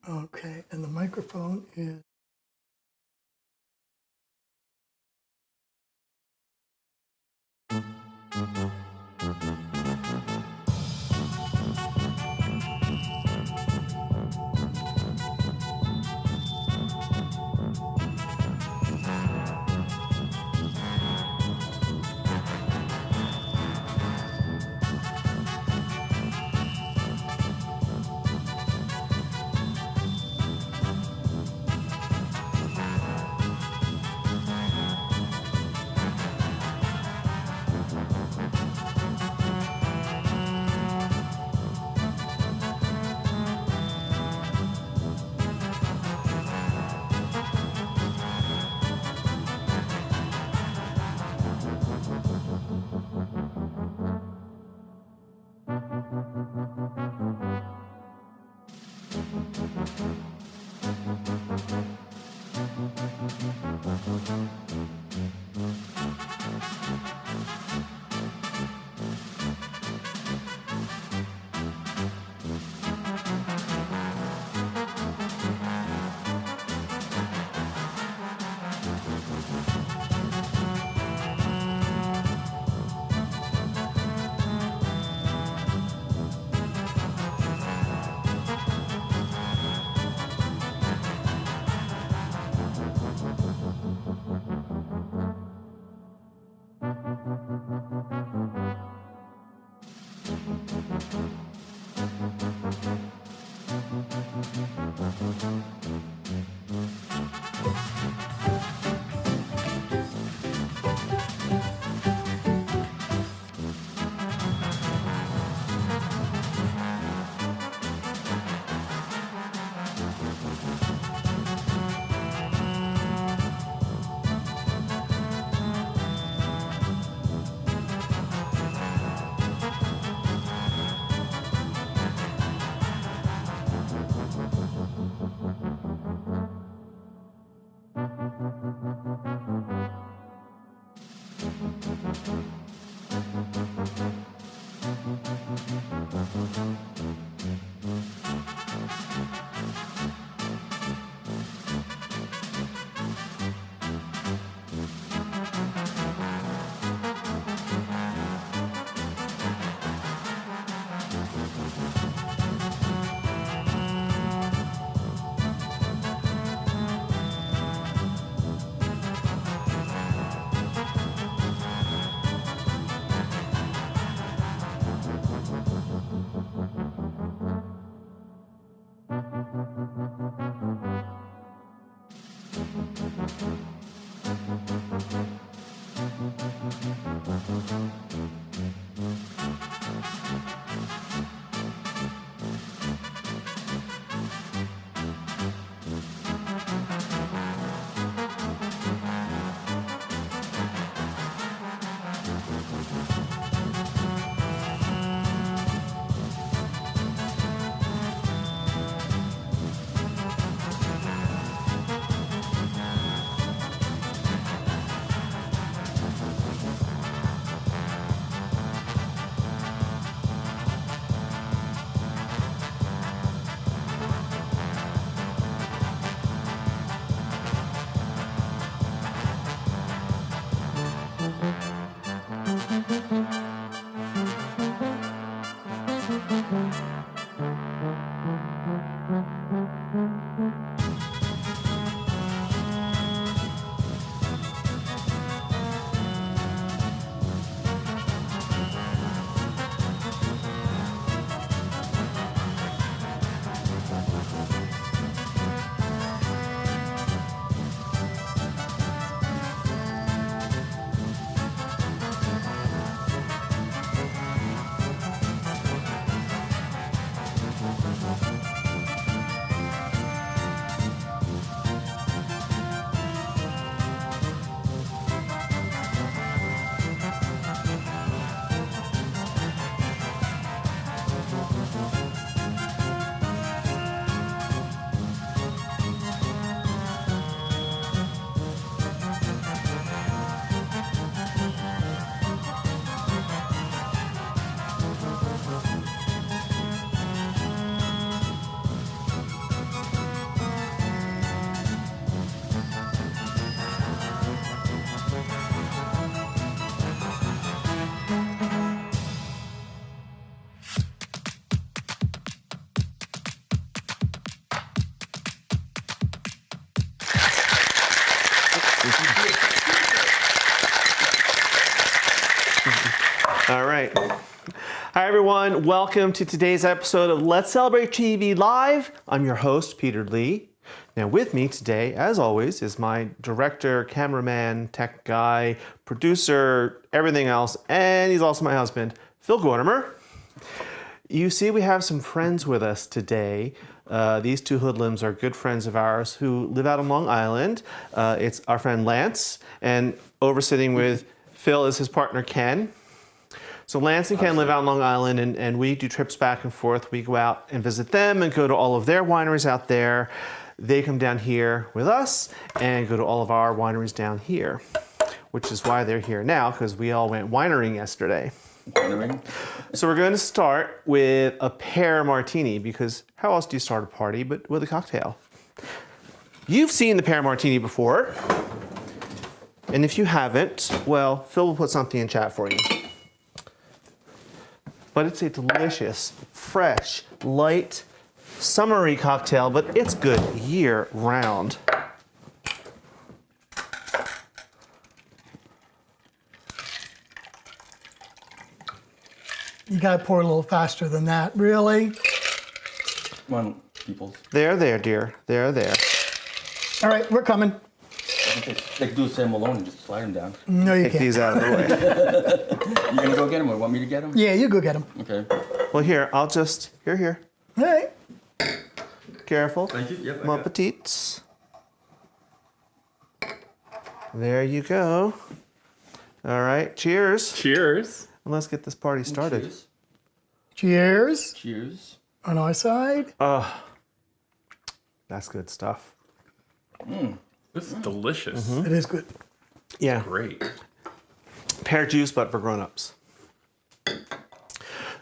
Okay, and the microphone is All right. Hi, everyone. Welcome to today's episode of Let's Celebrate TV Live. I'm your host, Peter Lee. Now, with me today, as always, is my director, cameraman, tech guy, producer, everything else, and he's also my husband, Phil Gordimer. You see, we have some friends with us today. These two hoodlums are good friends of ours who live out on Long Island. It's our friend Lance, and over sitting with Phil is his partner, Ken. So Lance and Ken live out on Long Island, and we do trips back and forth. We go out and visit them and go to all of their wineries out there. They come down here with us and go to all of our wineries down here, which is why they're here now, because we all went winerying yesterday. So we're going to start with a Pear Martini, because how else do you start a party but with a cocktail? You've seen the Pear Martini before, and if you haven't, well, Phil will put something in chat for you. But it's a delicious, fresh, light, summery cocktail, but it's good year-round. You gotta pour a little faster than that, really? Come on, peoples. There, dear. There. All right, we're coming. They could do Sam Malone and just slide them down. No, you Take can't. these out of the way. You gonna go get them or want me to get them? Yeah, you go get them. Okay. Well, here, I'll just, here. All right. Careful. Thank you. Yep. Mon petites. There you go. All right, cheers. Cheers. And let's get this party started. Cheers. Cheers Cheers. on our side. That's good stuff. This is delicious. It is good. Yeah, Great. pear juice, but for grown-ups.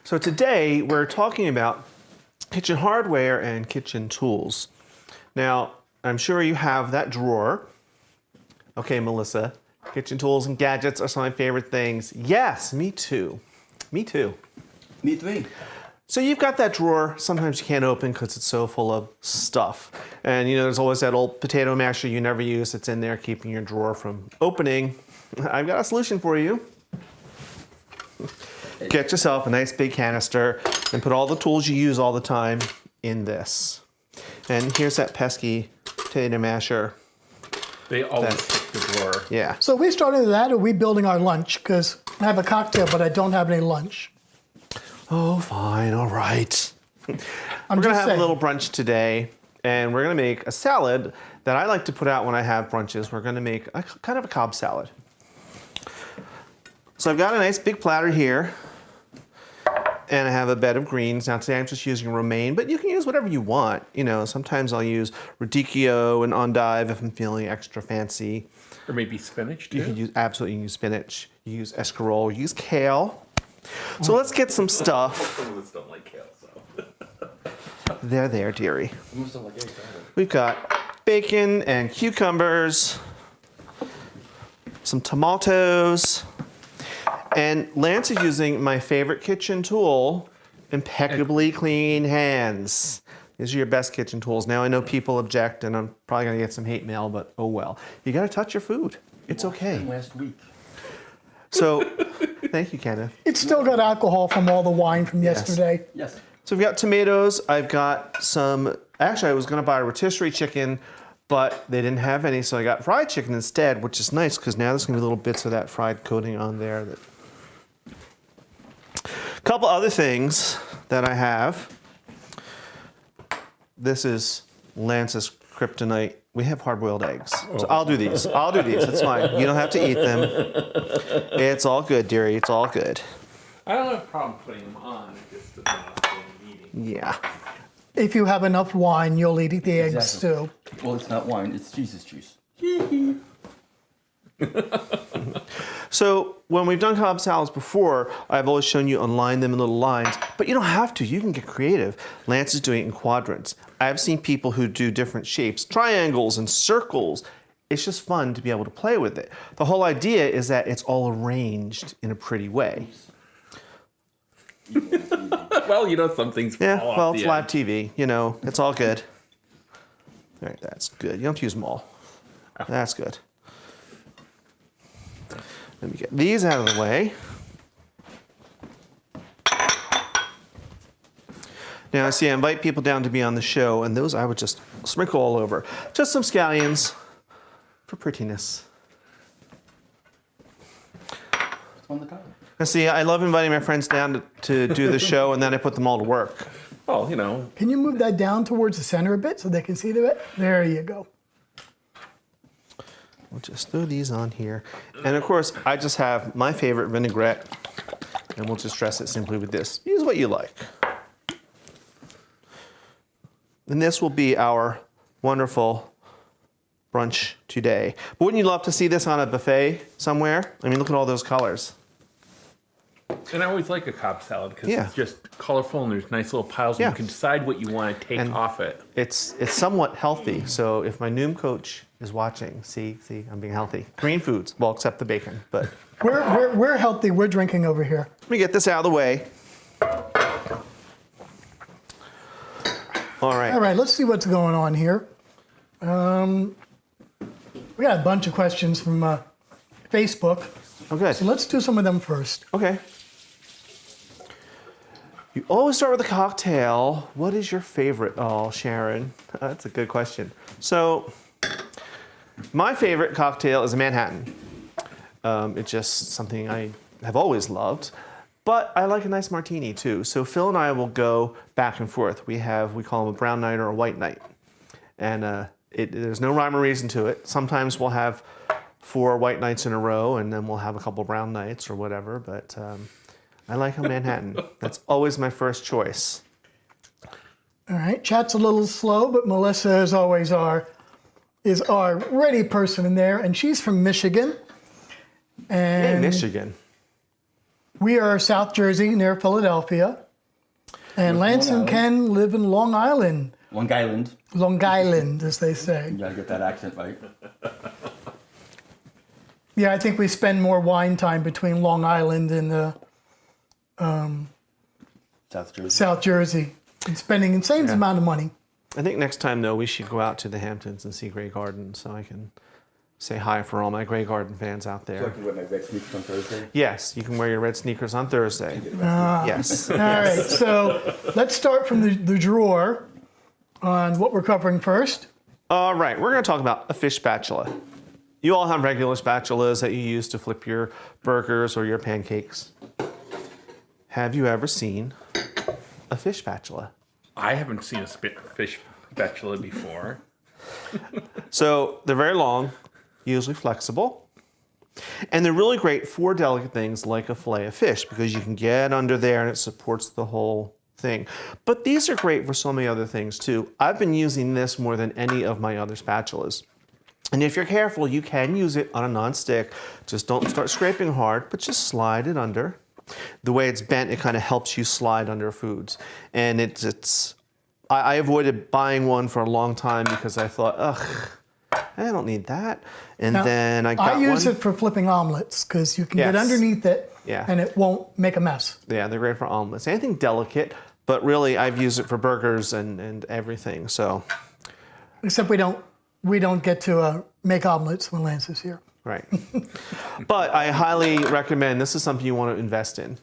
So today we're talking about kitchen hardware and kitchen tools. Now, I'm sure you have that drawer. Okay, Melissa, kitchen tools and gadgets are some of my favorite things. Yes, me too. Me too. Me three. So you've got that drawer, sometimes you can't open because it's so full of stuff. And you know, there's always that old potato masher you never use that's in there keeping your drawer from opening. I've got a solution for you. Get yourself a nice big canister and put all the tools you use all the time in this. And here's that pesky potato masher. They always pick the drawer. Yeah. So we started with that, or are we building our lunch? Because I have a cocktail, but I don't have any lunch. Oh, fine, all right. I'm We're gonna just have saying. a little brunch today, and we're gonna make a salad that I like to put out when I have brunches. We're gonna make a kind of a Cobb salad. So I've got a nice big platter here, and I have a bed of greens. Now today I'm just using romaine, but you can use whatever you want. You know, sometimes I'll use radicchio and endive if I'm feeling extra fancy. Or maybe spinach too. You can use, absolutely, you can use spinach, you use escarole, you use kale. So let's get some stuff. Some of us don't like kale, so. There, dearie. I must have like eggs. We've got bacon and cucumbers, some tomatoes, and Lance is using my favorite kitchen tool, impeccably clean hands. These are your best kitchen tools. Now I know people object, and I'm probably gonna get some hate mail, but oh well. You gotta touch your food. It's okay. Last week. So, thank you, Kenneth. It's still got alcohol from all the wine from yesterday. Yes. So we've got tomatoes. I've got some, actually I was gonna buy a rotisserie chicken, but they didn't have any, so I got fried chicken instead, which is nice because now there's gonna be little bits of that fried coating on there. A couple other things that I have. This is Lance's kryptonite. We have hard-boiled eggs. So I'll do these. It's fine. You don't have to eat them. It's all good, dearie. It's all good. I don't have a problem putting them on. It's just about eating. Yeah. If you have enough wine, you'll eat the eggs Exactly. too. Well, it's not wine. It's Jesus juice. So when we've done Cobb salads before, I've always shown you unline them in little lines, but you don't have to. You can get creative. Lance is doing it in quadrants. I've seen people who do different shapes, triangles and circles. It's just fun to be able to play with it. The whole idea is that it's all arranged in a pretty way. Well, you know, some things fall Yeah, off well, the it's live TV. You know, it's all good. All right, that's good. You don't have to use them all. That's good. Let me get these out of the way. Now, see, I invite people down to be on the show, and those I would just sprinkle all over. Just some scallions for prettiness. It's on the top. Now, see, I love inviting my friends down to do the show, and then I put them all to work. Well, you know. Can you move that down towards the center a bit so they can see to it? There you go. We'll just throw these on here. And of course, I just have my favorite vinaigrette, and we'll just dress it simply with this. Use what you like. And this will be our wonderful brunch today. But wouldn't you love to see this on a buffet somewhere? I mean, look at all those colors. And I always like a Cobb salad because Yeah. it's just colorful and there's nice little piles and Yeah. you can decide what you want to take And off it. It's somewhat healthy. So if my Noom coach is watching, see, I'm being healthy. Green foods, well, except the bacon. But We're healthy. We're drinking over here. let me get this out of the way. All right. All right, let's see what's going on here. We got a bunch of questions from Facebook. Oh, good. So let's do some of them first. Okay. You always start with a cocktail. What is your favorite? Oh, Sharon, that's a good question. So, my favorite cocktail is a Manhattan. It's just something I have always loved. But I like a nice martini too. So Phil and I will go back and forth. We call them a brown night or a white night. And there's no rhyme or reason to it. Sometimes we'll have 4 white nights in a row and then we'll have a couple brown nights or whatever. But I like a Manhattan. That's always my first choice. All right, chat's a little slow, but Melissa, as always, is our ready person in there, and she's from Michigan. Hey, And Michigan. we are South Jersey, near Philadelphia. And Lance and Ken live in Long Island. Long Island. Long Island, as they say. You gotta get that accent right. Yeah, I think we spend more wine time between Long Island and South Jersey. South Jersey, and spending insane amount of money. I think next time, though, we should go out to the Hamptons and see Grey Garden so I can say hi for all my Grey Garden fans out So I there. can wear my red sneakers on Thursday. Yes, you can wear your red sneakers on Thursday. Yes. All right, so let's start from the drawer on what we're covering first. All right, we're going to talk about a fish spatula. You all have regular spatulas that you use to flip your burgers or your pancakes. Have you ever seen a fish spatula? I haven't seen a fish spatula before. So they're very long, usually flexible, and they're really great for delicate things like a fillet of fish because you can get under there and it supports the whole thing. But these are great for so many other things too. I've been using this more than any of my other spatulas. And if you're careful, you can use it on a non-stick. Just don't start scraping hard, but just slide it under. The way it's bent, it kind of helps you slide under foods. And I avoided buying one for a long time because I thought, ugh, I don't need that. And Now, then I got I use one. it for flipping omelets because you can Yes. get underneath it Yeah. and it won't make a mess. Yeah, they're great for omelets. Anything delicate, but really I've used it for burgers and everything. So, Except we don't get to make omelets when Lance is here. right. But I highly recommend this is something you want to invest in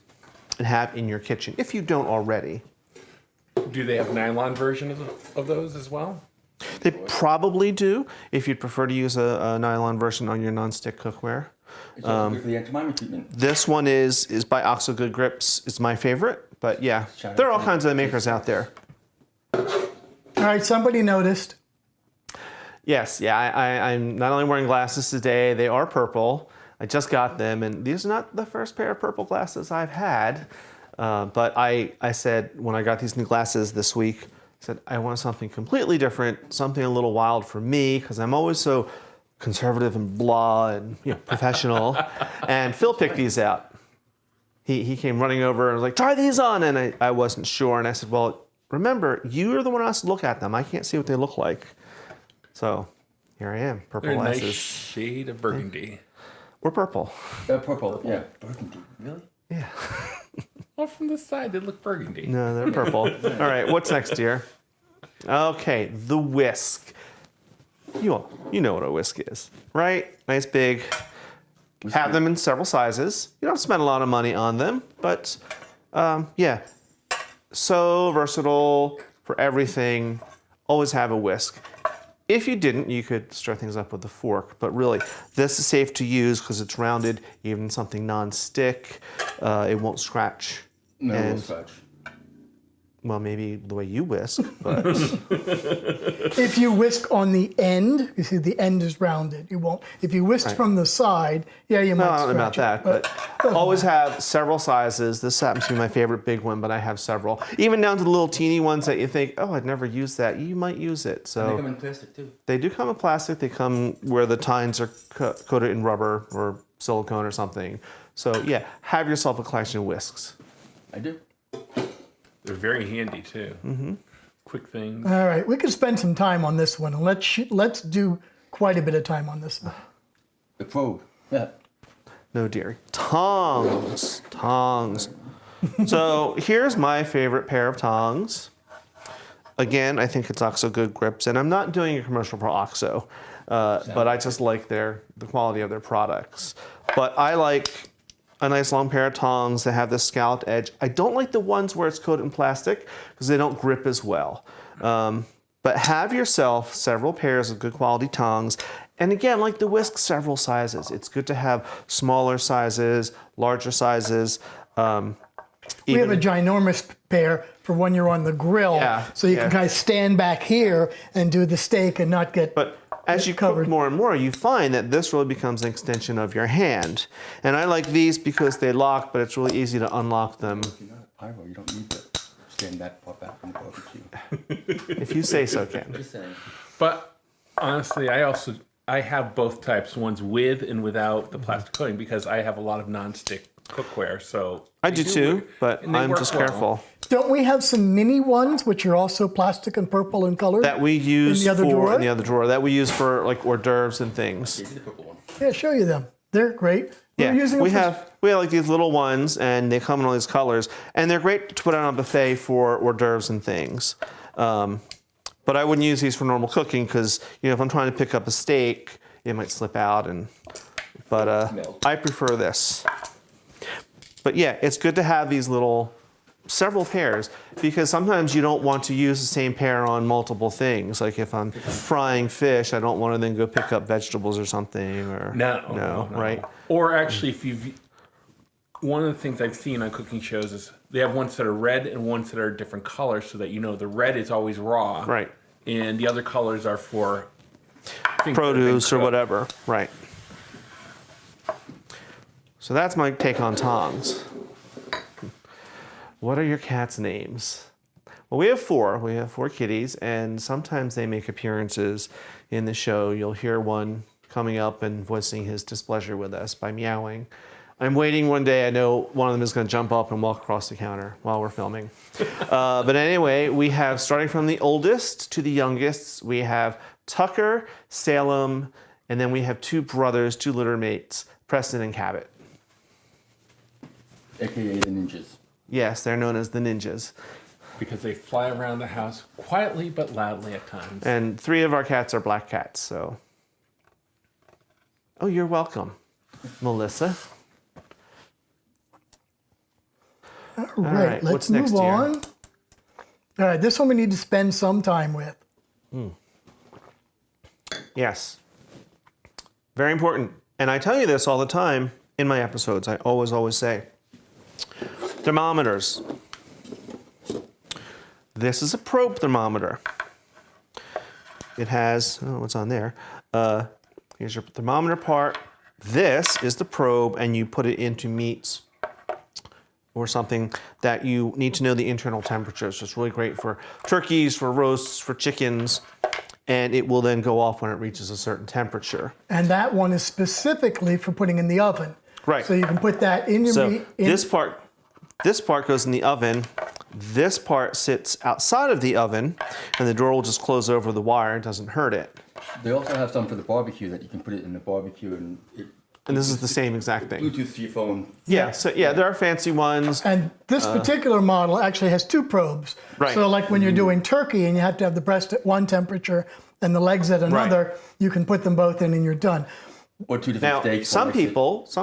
and have in your kitchen if you don't already. Do they have nylon versions of those as well? They probably do if you'd prefer to use a nylon version on your non-stick cookware. It's also good for the antimony treatment. This one is by Oxo Good Grips. It's my favorite, but yeah, Shout out there are all to kinds of makers out there. All right, somebody noticed. Yes, yeah, I'm not only wearing glasses today, they are purple. I just got them, and these are not the first pair of purple glasses I've had. But I said, when I got these new glasses this week, I said, I want something completely different, something a little wild for me, because I'm always so conservative and blah and professional. And Phil picked these out. He came running over and was like, try these on, and I wasn't sure. And I said, well, remember, you're the one who has to look at them. I can't see what they look like. So here I am, purple They're a glasses. nice shade of burgundy. Or purple. Purple, yeah. Burgundy, really? Yeah. Well, from the side, they look burgundy. No, they're purple. All right, what's next, dear? Okay, the Whisk. You know what a Whisk is, right? Nice big. Have them in several sizes. You don't spend a lot of money on them, but yeah. so versatile for everything. Always have a whisk. If you didn't, you could stir things up with a fork, but really, this is safe to use because it's rounded, even something non-stick, it won't scratch. No, it And- won't scratch. Well, maybe the way you whisk, but If you whisk on the end, you see the end is rounded. You won't. If you whisk from the side, yeah, you might I don't know scratch about it, that. But always have several sizes. This happens to be my favorite big one, but I have several. Even down to the little teeny ones that you think, oh, I'd never use that. You might use it. They So come in plastic too. they do come in plastic. They come where the tines are coated in rubber or silicone or something. So yeah, have yourself a collection of whisks. I do. They're very handy too. Mm-hmm. Quick things. All right, we could spend some time on this one, and let's do quite a bit of time on this one. The probe. Yeah. No dairy. Tongs. Tongs. So here's my favorite pair of tongs. Again, I think it's OXO good grips, and I'm not doing a commercial for OXO, but I just like the quality of their products. But I like a nice long pair of tongs that have this scalloped edge. I don't like the ones where it's coated in plastic because they don't grip as well. But have yourself several pairs of good quality tongs. And again, like the whisk, several sizes. It's good to have smaller sizes, larger sizes. We have a ginormous pair for when you're on the grill, Yeah, so you yeah. can kind of stand back here and do the steak and not get. But as you covered. cook more and more, you find that this really becomes an extension of your hand. And I like these because they lock, but it's really easy to unlock them. If you're not a pyro, you don't need to stand that far back from the barbecue. If you say so, Ken. Just saying. But honestly, I have both types, ones with and without the plastic coating, because I have a lot of non-stick cookware. So I they do too, work, but and they I'm work just well. careful. Don't we have some mini ones which are also plastic and purple in color? That we use other drawer? in the other drawer. That we use for like hors d'oeuvres and things. Here's the purple one. Yeah, show you them. They're great. Yeah, We're using we them for- have like these little ones, and they come in all these colors, and they're great to put on a buffet for hors d'oeuvres and things. But I wouldn't use these for normal cooking because if I'm trying to pick up a steak, it might slip out. But Melt. I prefer this. But yeah, it's good to have these several pairs because sometimes you don't want to use the same pair on multiple things. Like if I'm frying fish, I don't want to then go pick up vegetables or something. Or No, right? Or actually, one of the things I've seen on cooking shows is they have ones that are red and ones that are different colors, so that the red is always raw, Right. and the other colors are for things that have been Produce or cooked. whatever, right? So that's my take on tongs. What are your cats' names? Well, we have four. We have four kitties, and sometimes they make appearances in the show. You'll hear one coming up and voicing his displeasure with us by meowing. I'm waiting one day. I know one of them is going to jump up and walk across the counter while we're filming. But anyway, we have, starting from the oldest to the youngest, we have Tucker, Salem, and then we have two brothers, two litter mates, Preston and Cabot. AKA the ninjas. Yes, they're known as the ninjas. because they fly around the house quietly but loudly at times. And 3 of our cats are black cats, so. Oh, you're welcome, Melissa. All right, right, what's let's next move here? on. All right, this one we need to spend some time with. Yes. Very important. And I tell you this all the time in my episodes. I always say, thermometers. This is a probe thermometer. It has, oh, what's on there? Here's your thermometer part. This is the probe, and you put it into meats or something that you need to know the internal temperature. So it's really great for turkeys, for roasts, for chickens, and it will then go off when it reaches a certain temperature. And that one is specifically for putting in the oven. Right. So you can put that in your So meat. this part goes in the oven. This part sits outside of the oven, and the door will just close over the wire. It doesn't hurt it. They also have some for the barbecue that you can put it in the barbecue and it. And this is the same exact thing. Bluetooth to your phone. Yeah. So yeah, there are fancy ones. And this particular model actually has 2 probes. Right. So like when you're doing turkey and you have to have the breast at one temperature and the legs at another, you can put them both in and you're done. Or 2 different Now, steaks. some one makes it-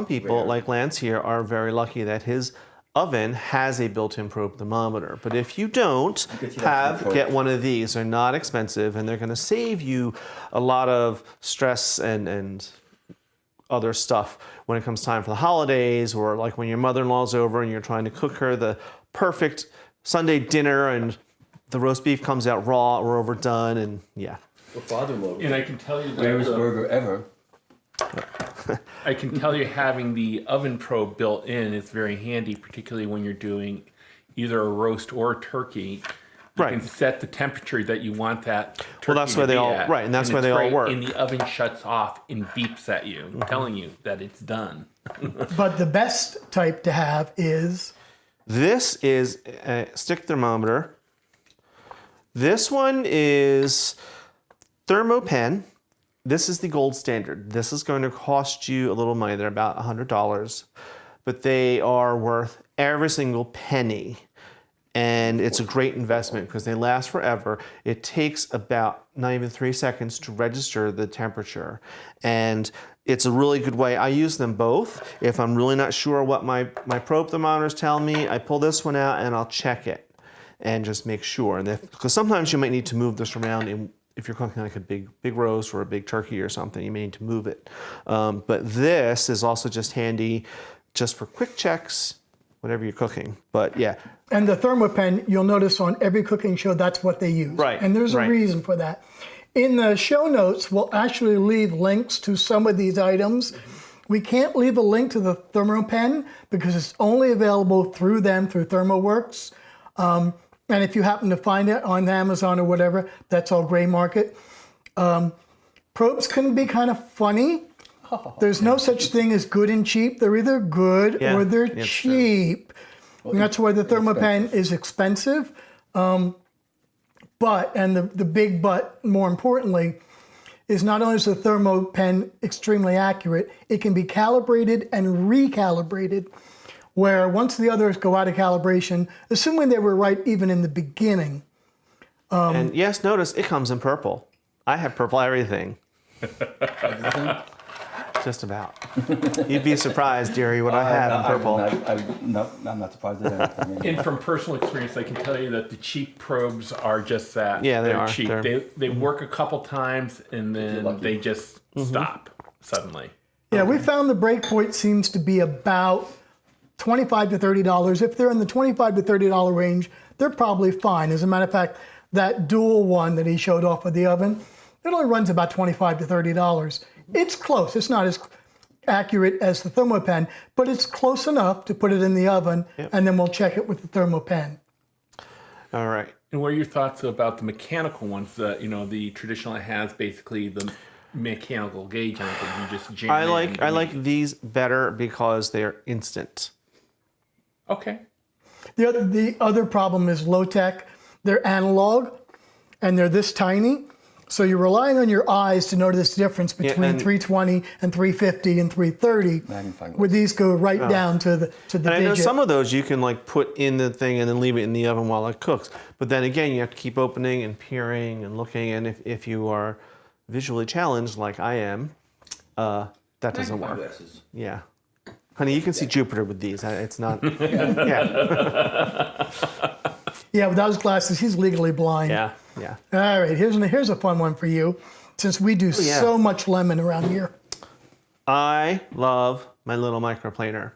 people rare. like Lance here are very lucky that his oven has a built-in probe thermometer. But if you don't that get one of these. They're not expensive, and they're going to save you a lot of stress and other stuff when it comes time for the holidays, or like when your mother-in-law's over and you're trying to cook her the perfect Sunday dinner and the roast beef comes out raw or overdone, and yeah. Your father-in-law. And I can tell you that Rarest burger ever. I can tell you having the oven probe built in is very handy, particularly when you're doing either a roast or a turkey. You Right. can set the temperature that you want that turkey Well, that's where to they be all at. right, and that's where it's they all great, work. And the oven shuts off and beeps at you, telling you that it's done. But the best type to have is This is a stick thermometer. This one is Thermopen. This is the gold standard. This is going to cost you a little money. They're about $100, but they are worth every single penny. And it's a great investment because they last forever. It takes about not even 3 seconds to register the temperature. And it's a really good way. I use them both. If I'm really not sure what my probe thermometers tell me, I pull this one out and I'll check it and just make sure. And because sometimes you might need to move this around if you're cooking like a big roast or a big turkey or something, you may need to move it. But this is also just handy just for quick checks, whatever you're cooking. But yeah. And the Thermopen, you'll notice on every cooking show, that's what they use. Right, And there's a right. reason for that. In the show notes, we'll actually leave links to some of these items. We can't leave a link to the Thermopen because it's only available through them, through ThermoWorks. And if you happen to find it on Amazon or whatever, that's all gray market. Probes can be kind of funny. There's no such thing as good and cheap. They're either good Yeah, or they're it's cheap. And that's why the Thermopen is expensive. But, and the big but, more importantly, is not only is the Thermopen extremely accurate, it can be calibrated and recalibrated, where once the others go out of calibration, assuming they were right even in the beginning. And yes, notice it comes in purple. I have purple everything. Just about. You'd be surprised, dearie, what I have in purple. I'm not surprised at anything. And from personal experience, I can tell you that the cheap probes are just that. Yeah, they They're are. cheap. They're- They work a couple times and then they just stop suddenly. Yeah, we found the breakpoint seems to be about $25 to $30. If they're in the $25 to $30 range, they're probably fine. As a matter of fact, that dual one that he showed off of the oven, it only runs about $25 to $30. It's close. It's not as accurate as the Thermopen, but it's close enough to put it in the oven, and then we'll check it with the Thermopen. All right. And what are your thoughts about the mechanical ones? The traditional that has basically the mechanical gauge on it that you just jam in. I like these better because they are instant. Okay. The other problem is low tech. They're analog, and they're this tiny. So you're relying on your eyes to notice the difference between and- 320 and 350 and 330. Magnifying Where these go right down to the And I know digit. some of those you can like put in the thing and then leave it in the oven while it cooks. But then again, you have to keep opening and peering and looking. And if you are visually challenged like I am, that doesn't work. Glasses. Yeah. Honey, you can see Jupiter with these. It's not. Yeah. Yeah, without his glasses, he's legally blind. Yeah. Yeah. All right, here's a fun one for you, since we do yeah. so much lemon around here. I love my little microplaner.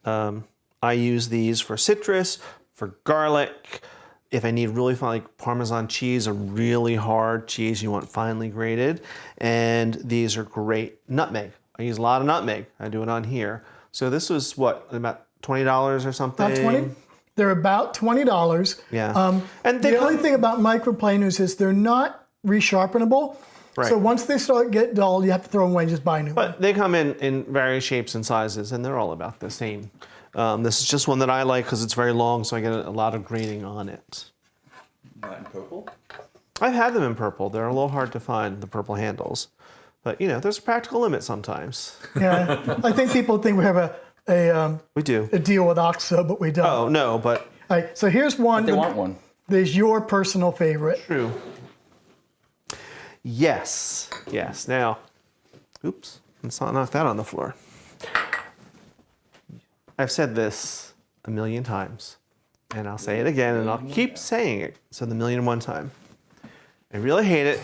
I use these for citrus, for garlic. If I need really fine, like Parmesan cheese, a really hard cheese you want finely grated. And these are great. Nutmeg. I use a lot of nutmeg. I do it on here. So this was what, about $20 or something? About 20? They're about $20. Yeah. And they the only thing about microplaners is they're not resharpenable. Right. So once they start get dull, you have to throw them away and just buy a new one. But they come in various shapes and sizes, and they're all about the same. This is just one that I like because it's very long, so I get a lot of graining on it. Not in purple? I've had them in purple. They're a little hard to find, the purple handles. But, there's a practical limit sometimes. Yeah, I think people think we have a We do. deal with OXO, but we don't. Oh, no, but All right, so here's one. They want one. There's your personal favorite. true. Yes. Yes. Now, oops, let's not knock that on the floor. I've said this a million times. And I'll say it again, and I'll keep saying it. So the 1,000,001 time. I really hate it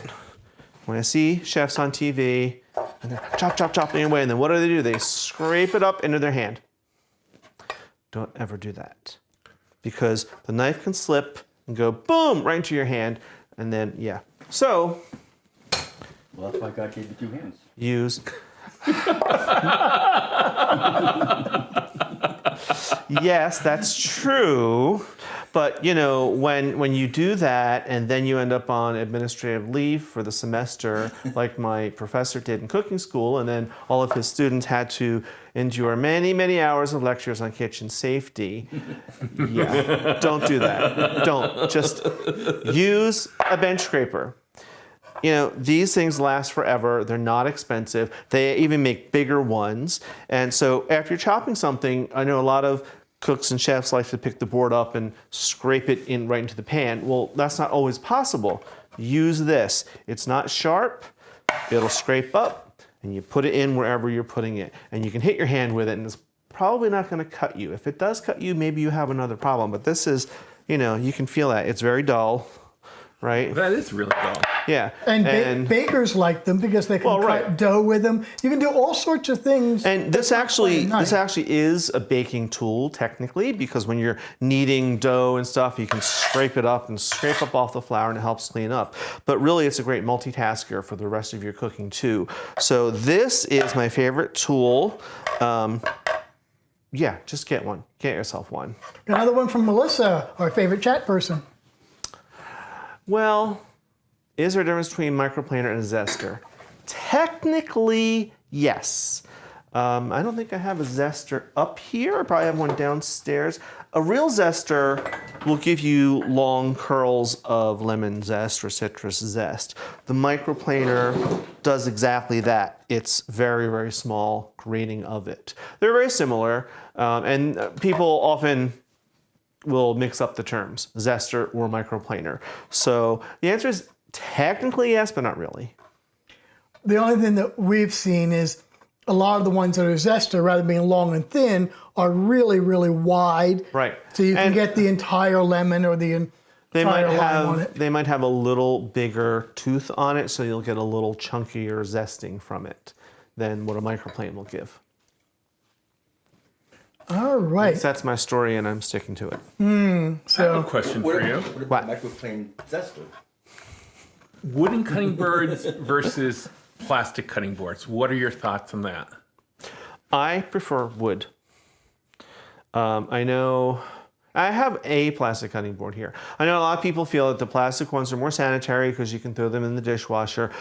when I see chefs on TV, and they're chopping away, and then what do? They scrape it up into their hand. Don't ever do that. Because the knife can slip and go boom, right into your hand, and then, yeah. So, Well, that's why God gave you 2 hands. use... Yes, that's true. But, you know, when you do that and then you end up on administrative leave for the semester, like my professor did in cooking school, and then all of his students had to endure many, many hours of lectures on kitchen safety. Yeah, don't do that. Don't. Just use a bench scraper. You know, these things last forever. They're not expensive. They even make bigger ones. And so after you're chopping something, I know a lot of cooks and chefs like to pick the board up and scrape it in right into the pan. Well, that's not always possible. Use this. It's not sharp. It'll scrape up, and you put it in wherever you're putting it. And you can hit your hand with it, and it's probably not going to cut you. If it does cut you, maybe you have another problem. But this is, you know, you can feel that. It's very dull, right? That is really dull. Yeah. And bakers like them because they can cut dough with them. You can do all sorts of things. And this actually is a baking tool technically, because when you're kneading dough and stuff, you can scrape it up and scrape up off the flour, and it helps clean up. But really, it's a great multitasker for the rest of your cooking too. So this is my favorite tool. Yeah, just get one. Get yourself one. Another one from Melissa, our favorite chat person. Well, is there a difference between microplaner and a zester? Technically, yes. I don't think I have a zester up here. I probably have one downstairs. A real zester will give you long curls of lemon zest or citrus zest. The microplaner does exactly that. It's very, very small grating of it. They're very similar, and people often will mix up the terms, zester or microplaner. So the answer is technically yes, but not really. The only thing that we've seen is a lot of the ones that are zester, rather than being long and thin, are really, really wide. Right. So you can get the entire lemon or the entire lime on it. They might have a little bigger tooth on it, so you'll get a little chunkier zesting from it than what a microplane will give. All right. That's my story, and I'm sticking to it. I have a question for you. What about microplane zester? Wooden cutting boards versus plastic cutting boards. What are your thoughts on that? I prefer wood. I know I have a plastic cutting board here. I know a lot of people feel that the plastic ones are more sanitary because you can throw them in the dishwasher.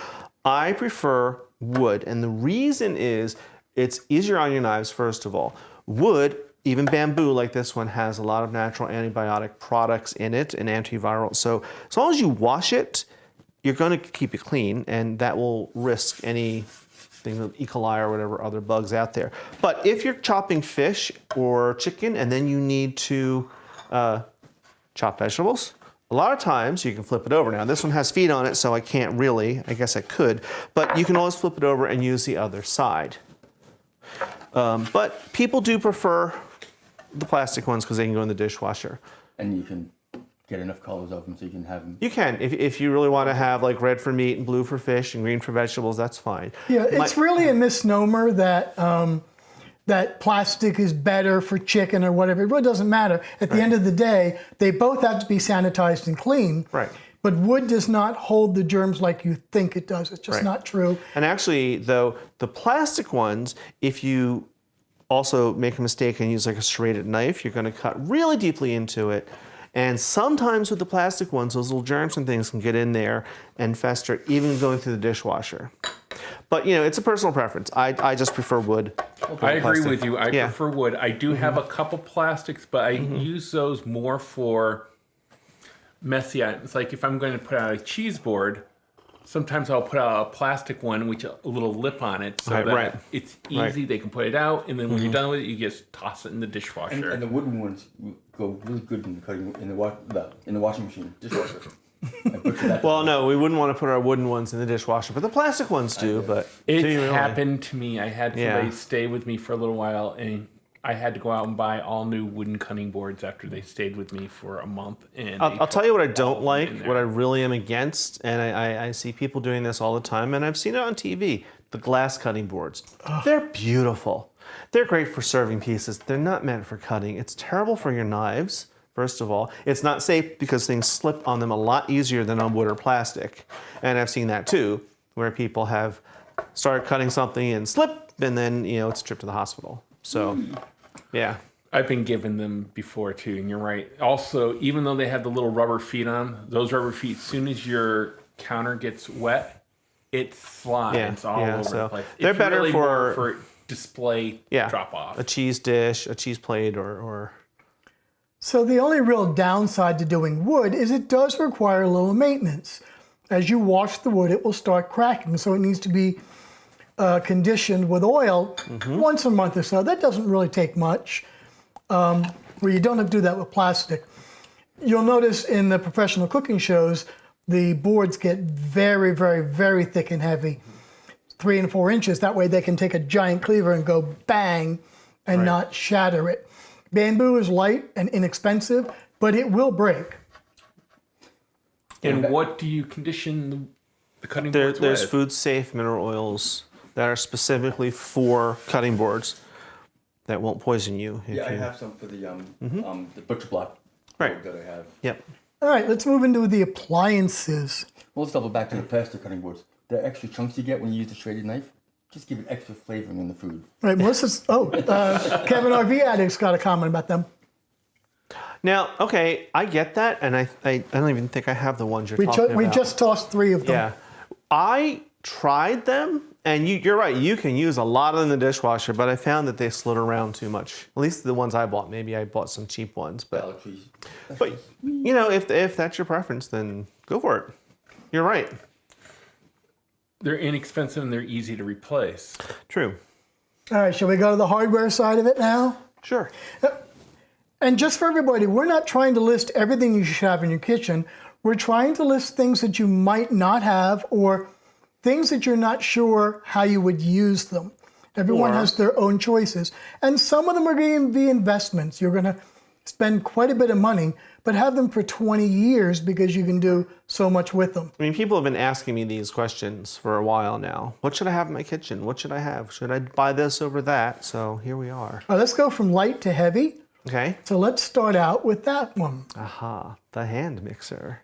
I prefer wood, and the reason is it's easier on your knives, first of all. Wood, even bamboo like this one, has a lot of natural antibiotic products in it and antiviral. So as long as you wash it, you're going to keep it clean, and that will risk anything of E. coli or whatever other bugs out there. But if you're chopping fish or chicken and then you need to chop vegetables, a lot of times you can flip it over. Now this one has feet on it, so I can't really. I guess I could, but you can always flip it over and use the other side. But people do prefer the plastic ones because they can go in the dishwasher. And you can get enough colors of them so you can have them. You can. If you really want to have like red for meat and blue for fish and green for vegetables, that's fine. Yeah, it's really a misnomer that that plastic is better for chicken or whatever. It really doesn't matter. At the end of the day, they both have to be sanitized and clean. Right. But wood does not hold the germs like you think it does. It's just not true. And actually, though, the plastic ones, if you also make a mistake and use like a serrated knife, you're going to cut really deeply into it. And sometimes with the plastic ones, those little germs and things can get in there and fester, even going through the dishwasher. But, you know, it's a personal preference. I just prefer wood. I agree with you. I prefer wood. I do have a couple plastics, but I use those more for messy items. Like if I'm going to put out a cheese board, sometimes I'll put out a plastic one with a little lip on it so that it's easy. They can put it out, and then when you're done with it, you just toss it in the dishwasher. And the wooden ones go really good in the cutting in the washing machine dishwasher. Well, no, we wouldn't want to put our wooden ones in the dishwasher, but the plastic ones do. But it happened to me. I had somebody stay with me for a little while, and I had to go out and buy all new wooden cutting boards after they stayed with me for a month. And I'll tell you what I don't like, what I really am against, and I see people doing this all the time, and I've seen it on TV, the glass cutting boards. They're beautiful. They're great for serving pieces. They're not meant for cutting. It's terrible for your knives, first of all. It's not safe because things slip on them a lot easier than on wood or plastic. And I've seen that too, where people have started cutting something and slip, and then, it's a trip to the hospital. So, yeah. I've been given them before too, and you're right. Also, even though they have the little rubber feet on them, those rubber feet, as soon as your counter gets wet, it slides all over the place. They're better really for, more for display drop off. A cheese dish, a cheese plate, or... So the only real downside to doing wood is it does require a little maintenance. As you wash the wood, it will start cracking, so it needs to be conditioned with oil once a month or so. That doesn't really take much. Where you don't have to do that with plastic. You'll notice in the professional cooking shows, the boards get very, very, very thick and heavy, 3 and 4 inches. That way they can take a giant cleaver and go bang and not shatter it. Bamboo is light and inexpensive, but it will break. And what do you condition the cutting boards There's with? food-safe mineral oils that are specifically for cutting boards that won't poison you. I have some for the butcher block board that I have. Yep. All right, let's move into the appliances. Well, let's double back to the plastic cutting boards. The extra chunks you get when you use the shredded knife, just give it extra flavoring in the food. Right, Melissa's, Kevin RV Addict's got a comment about them. Now, okay, I get that, and I don't even think I have the ones you're talking about. We just tossed 3 of them. Yeah. I tried them, and you're right, you can use a lot of them in the dishwasher, but I found that they slid around too much. At least the ones I bought. Maybe I bought some cheap ones. But if that's your preference, then go for it. You're right. They're inexpensive and they're easy to replace. True. All right, shall we go to the hardware side of it now? Sure. And just for everybody, we're not trying to list everything you should have in your kitchen. We're trying to list things that you might not have or things that you're not sure how you would use them. Everyone has their own choices. And some of them are going to be investments. You're going to spend quite a bit of money, but have them for 20 years because you can do so much with them. I mean, people have been asking me these questions for a while now. What should I have in my kitchen? What should I have? Should I buy this over that? So here we are. All right, let's go from light to heavy. Okay. So let's start out with that one. Aha, the hand mixer.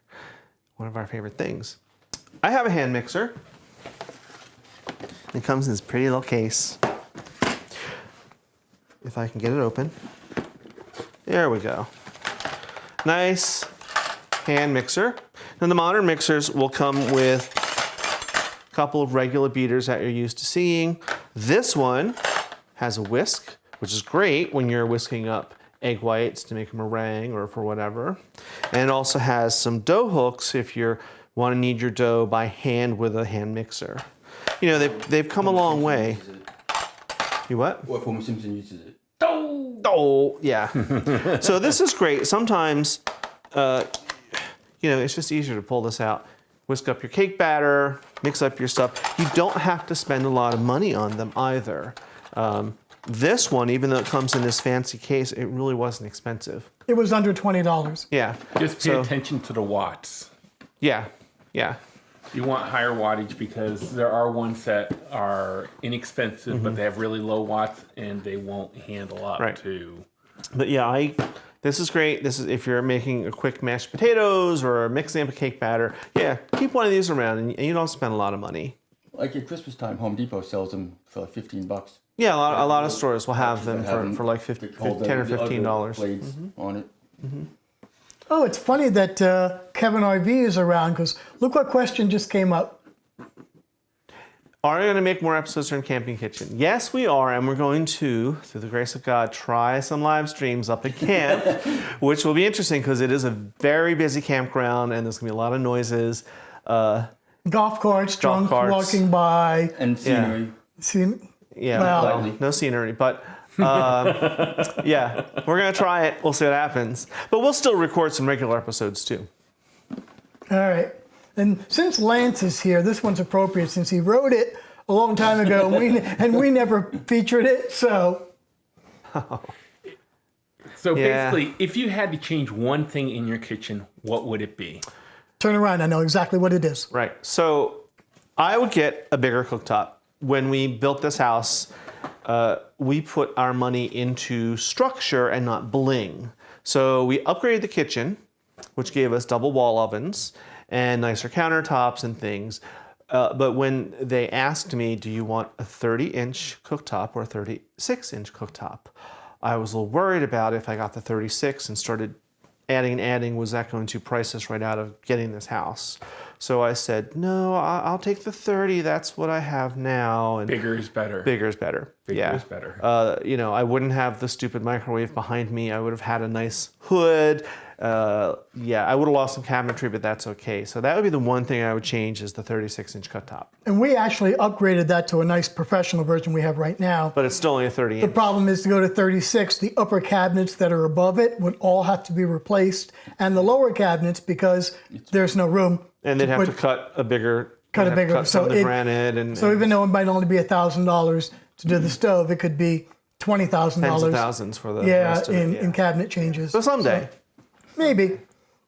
One of our favorite things. I have a hand mixer. It comes in this pretty little case. If I can get it open. There we go. Nice hand mixer. Now the modern mixers will come with a couple of regular beaters that you're used to seeing. This one has a whisk, which is great when you're whisking up egg whites to make a meringue or for whatever. And it also has some dough hooks if you want to knead your dough by hand with a hand mixer. You know, they've come a long way. You what? Or if Homer Simpson uses it. Oh, yeah. So this is great. Sometimes, it's just easier to pull this out. Whisk up your cake batter, mix up your stuff. You don't have to spend a lot of money on them either. This one, even though it comes in this fancy case, it really wasn't expensive. It was under $20. Yeah. Just pay attention to the watts. Yeah. You want higher wattage because there are ones that are inexpensive, but they have really low watts and they won't handle up to. But yeah, this is great. This is if you're making a quick mashed potatoes or mixing up a cake batter. Yeah, keep one of these around and you don't spend a lot of money. Like at Christmas time, Home Depot sells them for like $15. Yeah, a lot of stores will have them for like $10 or $15. Blades on it. Oh, it's funny that Kevin RV is around because look what question just came up. Are we going to make more episodes from Camping Kitchen? Yes, we are, and we're going to, through the grace of God, try some live streams up at camp, which will be interesting because it is a very busy campground and there's going to be a lot of noises. Golf carts, drunks walking by. And scenery. Well, no scenery, but yeah, we're going to try it. We'll see what happens. But we'll still record some regular episodes too. All right. And since Lance is here, this one's appropriate since he wrote it a long time ago and we never featured it. So So Yeah. basically, if you had to change one thing in your kitchen, what would it be? Turn around, I know exactly what it is. Right. So I would get a bigger cooktop. When we built this house, we put our money into structure and not bling. So we upgraded the kitchen, which gave us double wall ovens and nicer countertops and things. But when they asked me, do you want a 30-inch cooktop or a 36-inch cooktop? I was a little worried about if I got the 36 and started adding, was that going to price us right out of getting this house? So I said, no, I'll take the 30. That's what I have now. And Bigger is better. bigger is better. Bigger is better. I wouldn't have the stupid microwave behind me. I would have had a nice hood. I would have lost some cabinetry, but that's okay. So that would be the one thing I would change is the 36-inch cooktop. And we actually upgraded that to a nice professional version we have right now. But it's still only a 30-inch. The problem is to go to 36, the upper cabinets that are above it would all have to be replaced, and the lower cabinets, because there's no room. And they'd have to cut a bigger, Cut a bigger, cut some of the it- granite and So even though it might only be $1,000 to do the stove, it could be $20,000. tens of thousands for the Yeah, rest of it. in cabinet changes. So someday. Maybe.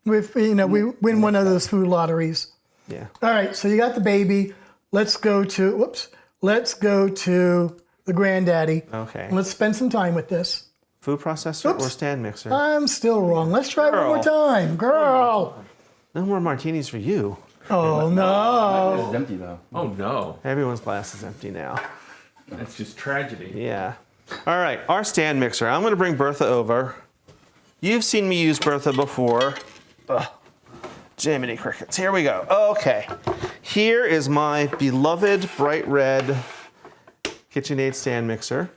If, we win one of those food lotteries. Yeah. All right, so you got the baby. Let's go to the granddaddy. Okay. Let's spend some time with this. Food processor or stand mixer? I'm still wrong. Let's try one more Girl. time. Girl. No more martinis for you. Oh, no. It's empty though. Oh no, Everyone's glass is empty now. that's just tragedy. Yeah. All right, our stand mixer. I'm going to bring Bertha over. You've seen me use Bertha before. Ugh. Jiminy crickets. Here we go. Okay. Here is my beloved bright red KitchenAid stand mixer.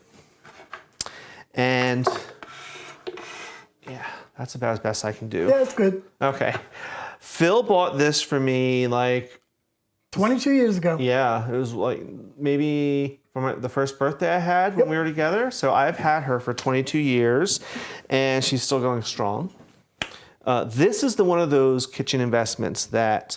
And yeah, that's about as best I can do. Yeah, it's good. Okay. Phil bought this for me like 22 years ago. yeah, it was like maybe for the first birthday I had when we were together. So I've had her for 22 years and she's still going strong. This is one of those kitchen investments that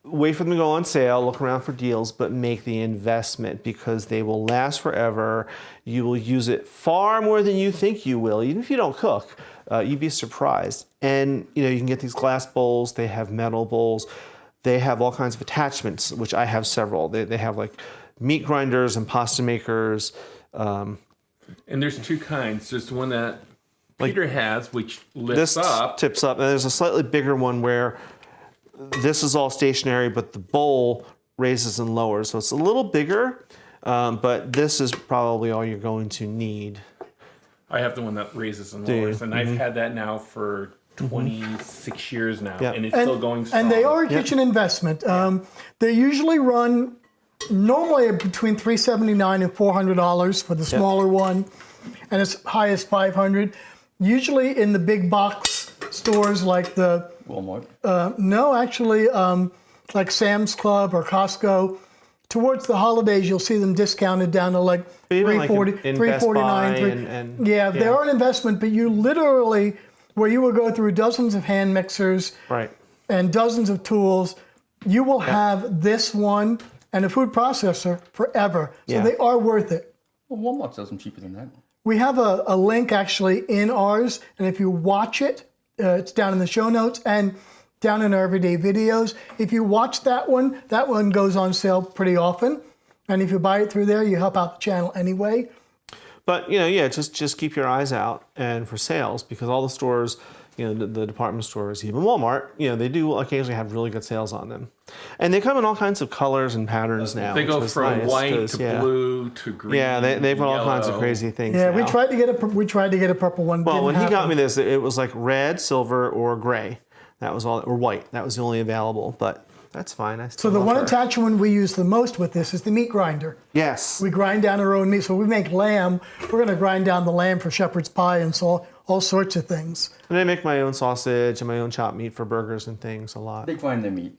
wait for them to go on sale, look around for deals, but make the investment because they will last forever. You will use it far more than you think you will, even if you don't cook. You'd be surprised. And you can get these glass bowls, they have metal bowls, they have all kinds of attachments, which I have several. They have like meat grinders and pasta makers. And there's two kinds. There's the one that Peter has, which lifts This up. tips up, and there's a slightly bigger one where this is all stationary, but the bowl raises and lowers. So it's a little bigger, but this is probably all you're going to need. I have the one that raises and Do you? lowers, and I've had that now for 26 years now, Yeah. and it's still going strong. And they are a kitchen investment. They usually run normally between $379 and $400 for the smaller one, and as high as $500. Usually in the big box stores like the Walmart. like Sam's Club or Costco. Towards the holidays, you'll see them discounted down to like Even like $340, in Best Buy $349. and They are an investment, but you literally, where you will go through dozens of hand mixers Right. and dozens of tools, you will have this one and a food processor forever. So Yeah. they are worth it. Well, Walmart sells them cheaper than that. We have a link actually in ours, and if you watch it, it's down in the show notes and down in our everyday videos. If you watch that one goes on sale pretty often. And if you buy it through there, you help out the channel anyway. But just keep your eyes out and for sales because all the stores, the department stores, even Walmart, they do occasionally have really good sales on them, and they come in all kinds of colors and patterns now. They go which is from nice, white 'cause, to blue to green. Yeah, they've got all kinds of yellow. crazy things. Yeah, now. we tried to get a purple one. Well, didn't when he got happen. me this, it was like red, silver, or gray. That was all, or white. That was the only available, but that's fine. I So still the love one her. attachment we use the most with this is the meat grinder. Yes. We grind down our own meat. So we make lamb. We're going to grind down the lamb for shepherd's pie and so all sorts of things. And I make my own sausage and my own chopped meat for burgers and things a lot. They grind their meat.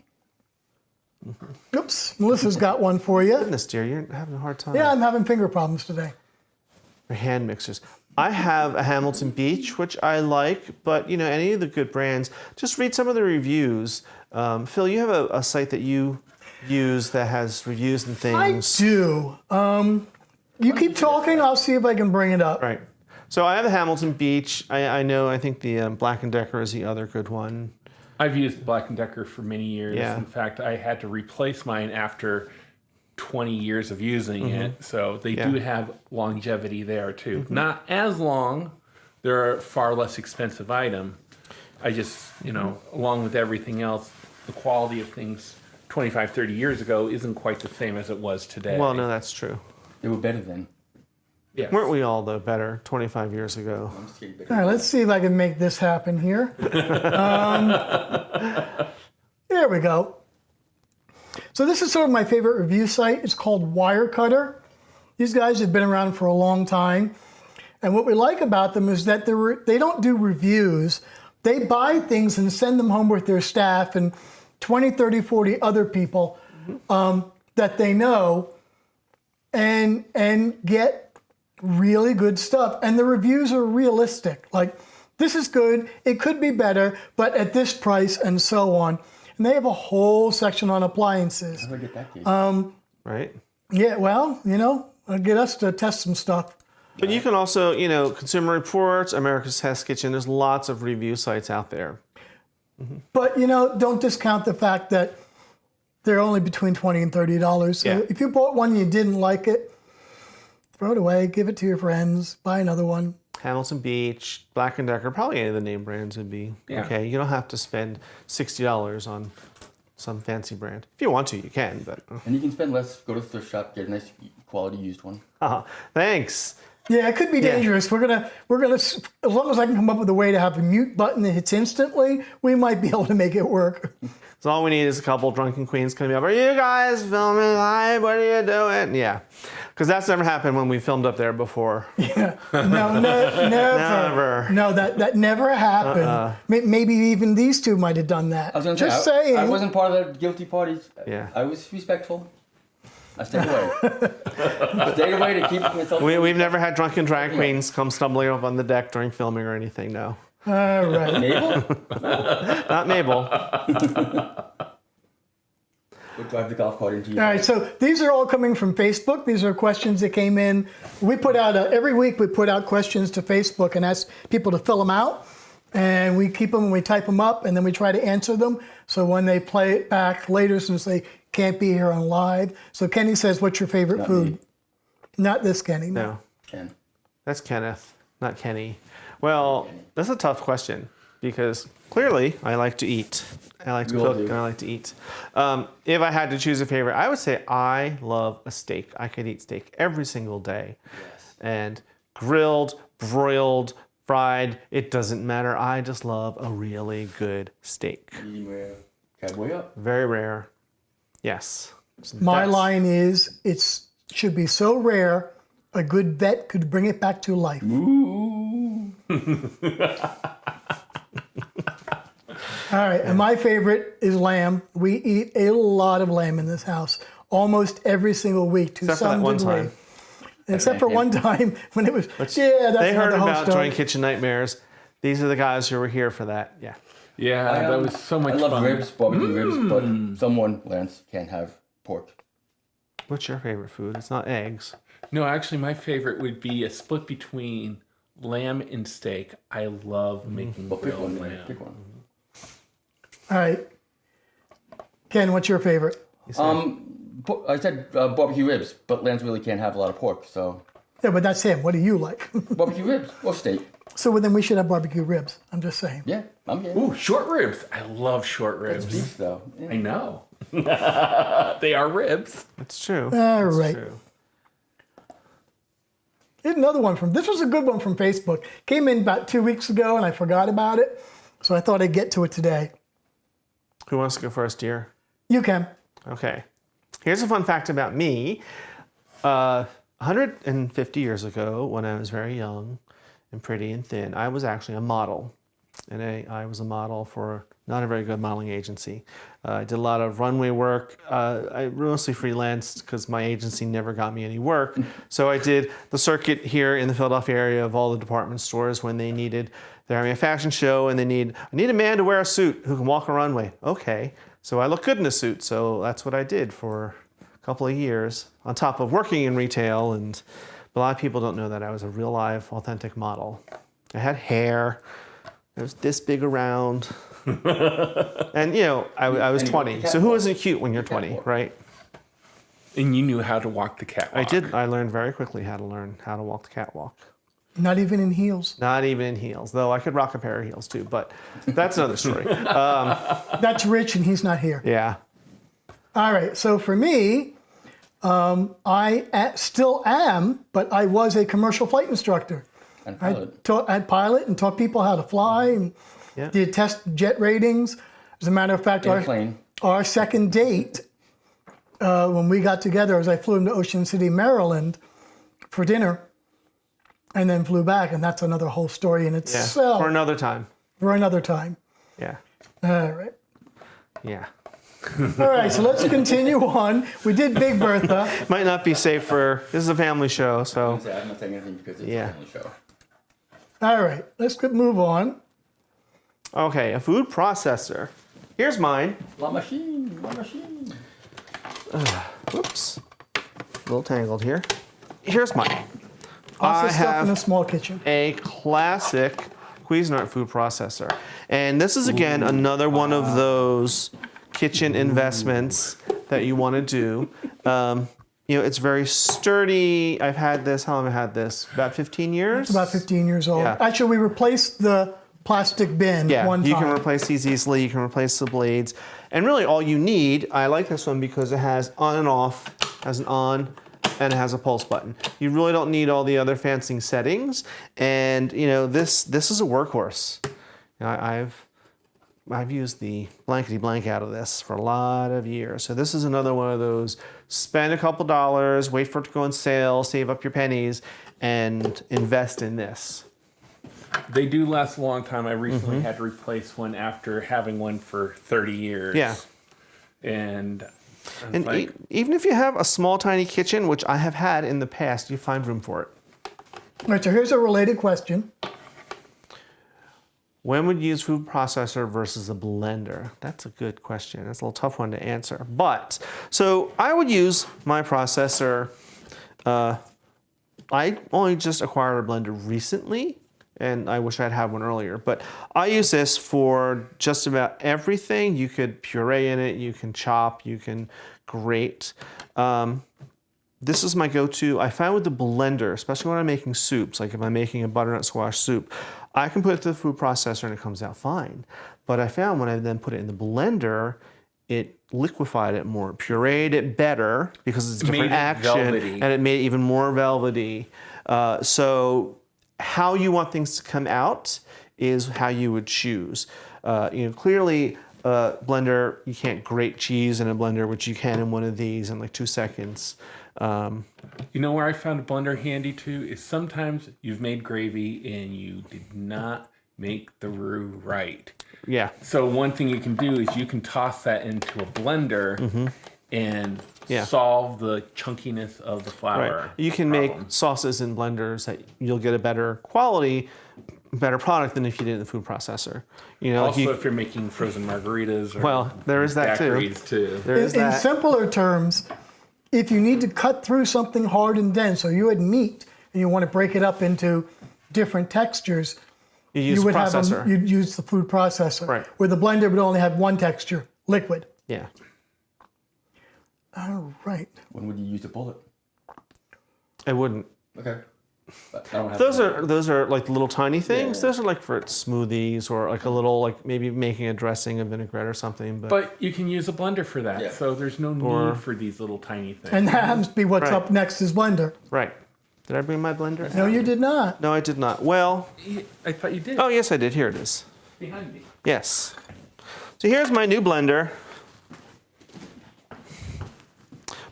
Oops, Melissa's got one for you. Goodness, dear, you're having a hard time. Yeah, I'm having finger problems today. Or hand mixers. I have a Hamilton Beach, which I like, but any of the good brands, just read some of the reviews. Phil, you have a site that you use that has reviews and I things. do. You keep talking, I'll see if I can bring it up. Right. So I have the Hamilton Beach. I think the Black & Decker is the other good one. I've used Black & Decker for many years. Yeah. In fact, I had to replace mine after 20 years of using it. So they do have longevity there too. Not as long. They're a far less expensive item. I just, along with everything else, the quality of things 25, 30 years ago isn't quite the same as it was today. Well, no, that's true. They were better then. Yes. Weren't we all, though, better 25 years ago? I'm just kidding. All right, let's see if I can make this happen here. There we go. So this is sort of my favorite review site. It's called Wirecutter. These guys have been around for a long time. And what we like about them is that they don't do reviews. They buy things and send them home with their staff and 20, 30, 40 other people that they know and get really good stuff. And the reviews are realistic. Like, this is good, it could be better, but at this price and so on. And they have a whole section on appliances. How do I get that gauge? Right? Yeah, well, get us to test some stuff. But you can also, Consumer Reports, America's Test Kitchen, there's lots of review sites out there. But, don't discount the fact that they're only between $20 and $30. So Yeah. if you bought one and you didn't like it, throw it away, give it to your friends, buy another one. Hamilton Beach, Black & Decker, probably any of the name brands would be okay. You don't have to spend $60 on some fancy brand. If you want to, you can, but... And you can spend less, go to the thrift shop, get a nice quality used one. Thanks. Yeah, it could be dangerous. We're gonna, as long as I can come up with a way to have a mute button that hits instantly, we might be able to make it work. So all we need is a couple drunken queens coming up. Are you guys filming live? What are you doing? Yeah, because that's never happened when we filmed up there before. Yeah, no, never. Never. No, that never happened. Maybe even these two might have done that. I was gonna Just say, saying. I wasn't part of the guilty parties. Yeah. I was respectful. I stayed away. I stayed away to keep myself. We've never had drunken drag queens come stumbling up on the deck during filming or anything, no. All right. Mabel? Not Mabel. We'll drive the golf cart into you. All right, so these are all coming from Facebook. These are questions that came in. We put out, every week we put out questions to Facebook and ask people to fill them out. And we keep them and we type them up and then we try to answer them. So when they play it back later, since they can't be here on live. So Kenny says, what's your favorite Not food? me. Not this Kenny, no. No, Ken. that's Kenneth, not Kenny. Well, that's a tough question because clearly I like to eat. I like to We all cook do. and I like to eat. If I had to choose a favorite, I would say I love a steak. I could eat steak every single day. Yes. And grilled, broiled, fried, it doesn't matter. I just love a really good steak. Medium rare. Cowboy up. Very rare. Yes. My That's- line is, it should be so rare, a good vet could bring it back to life. Ooh. All right, and my favorite is lamb. We eat a lot of lamb in this house, almost every single week to Except for that some one degree. time. Except for one time when it was, that's They heard another whole about story. during Kitchen Nightmares. These are the guys who were here for that. Yeah. Yeah, that was so much I love fun. ribs, barbecue ribs, but someone, Lance, can't have pork. What's your favorite food? It's not eggs. No, actually, my favorite would be a split between lamb and steak. I love making But pick grilled one, man. lamb. Pick one. All right. Ken, what's your favorite? I said barbecue ribs, but Lance really can't have a lot of pork, so Yeah, but that's him. What do you like? barbecue ribs or steak. So then we should have barbecue ribs. I'm just saying. Yeah, I'm game. Ooh, short ribs. I love short ribs. Beef though. Yeah. I know. They are ribs. It's true. All It's right. true. Here's another one this was a good one from Facebook. Came in about 2 weeks ago and I forgot about it. So I thought I'd get to it today. Who wants to go first, dear? You can. Okay. Here's a fun fact about me. 150 years ago, when I was very young and pretty and thin, I was actually a model. And I was a model for not a very good modeling agency. I did a lot of runway work. I mostly freelanced because my agency never got me any work. So I did the circuit here in the Philadelphia area of all the department stores when they're having a fashion show and I need a man to wear a suit who can walk a runway. Okay. So I look good in a suit. So that's what I did for a couple of years on top of working in retail and But a lot of people don't know that I was a real live, authentic model. I had hair. I was this big around. And, you know, I was 20. So who isn't cute when you're 20, right? And you knew how to walk the catwalk. I did. I learned very quickly how to walk the catwalk. Not even in heels. Not even in heels, though I could rock a pair of heels too, but that's another story. That's Rich, and he's not here. Yeah. All right, so for me, still am, but I was a commercial flight instructor. And pilot. I'd pilot and taught people how to fly and did test jet ratings. As a matter of fact, our second date, when we got together, as I flew into Ocean City, Maryland for dinner, and then flew back, and that's another whole story in itself. For another time. For another time. Yeah. All right. Yeah. All right, so let's continue on. We did Big Bertha. Might not be safe for, this is a family show, so. I'm not saying anything because it's a family show. All right, let's move on. Okay, a food processor. Here's mine. La machine. Whoops. A little tangled here. Here's mine. Also I stuff have in a small kitchen. a classic Cuisinart food processor. And this is, again, another one of those kitchen investments that you want to do. You know, it's very sturdy. I've had this, how long have I had this? About 15 years? It's about 15 years old. Yeah. Actually, we replaced the plastic bin one time. You can replace these easily. You can replace the blades. And really all you need, I like this one because it has on and off, has an on, and it has a pulse button. You really don't need all the other fancy settings. And you know, this is a workhorse. You know, I've used the blankety blank out of this for a lot of years. So this is another one of those, spend a couple dollars, wait for it to go on sale, save up your pennies, and invest in this. They do last a long time. I recently had to replace one after having one for 30 years. Yeah. And And even if you have a small, tiny kitchen, which I have had in the past, you find room for it. All right, so here's a related question. When would you use food processor versus a blender? That's a good question. That's a little tough one to answer. But, so I would use my processor. I only just acquired a blender recently, and I wish I'd had one earlier. But I use this for just about everything. You could puree in it, you can chop, you can grate. This is my go-to. I find with the blender, especially when I'm making soups, like if I'm making a butternut squash soup, I can put it through the food processor and it comes out fine. But I found when I then put it in the blender, it liquefied it more, pureed it better because it's a different action, and it made it even more velvety. So how you want things to come out is how you would choose. You know, clearly, blender, you can't grate cheese in a blender, which you can in one of these in like 2 seconds. You know where I found a blender handy too is sometimes you've made gravy and you did not make the roux right. Yeah. So one thing you can do is you can toss that into a blender and solve the chunkiness of the flour. Right. You can make sauces in blenders that you'll get a better quality, better product than if you did it in the food processor. You know, also if you're making frozen margaritas or there is that too. There is in that. simpler terms, if you need to cut through something hard and dense, so you had meat and you want to break it up into different textures, you would you'd use the food processor. Right. Where the blender would only have one texture, liquid. Yeah. All right. When would you use the bullet? I wouldn't. Okay. But I don't have Those are like little tiny things. Yeah. Those are like for smoothies or like a little, like maybe making a dressing, a vinaigrette or something. But you can use a blender for that, Yeah. so there's no need for these little tiny things. And that happens to be what's Right. up next is blender. Right. Did I bring my blender? No, you did not. No, I did not. Well, I thought you did. oh yes, I did. Here it is. Behind me. Yes. So here's my new blender.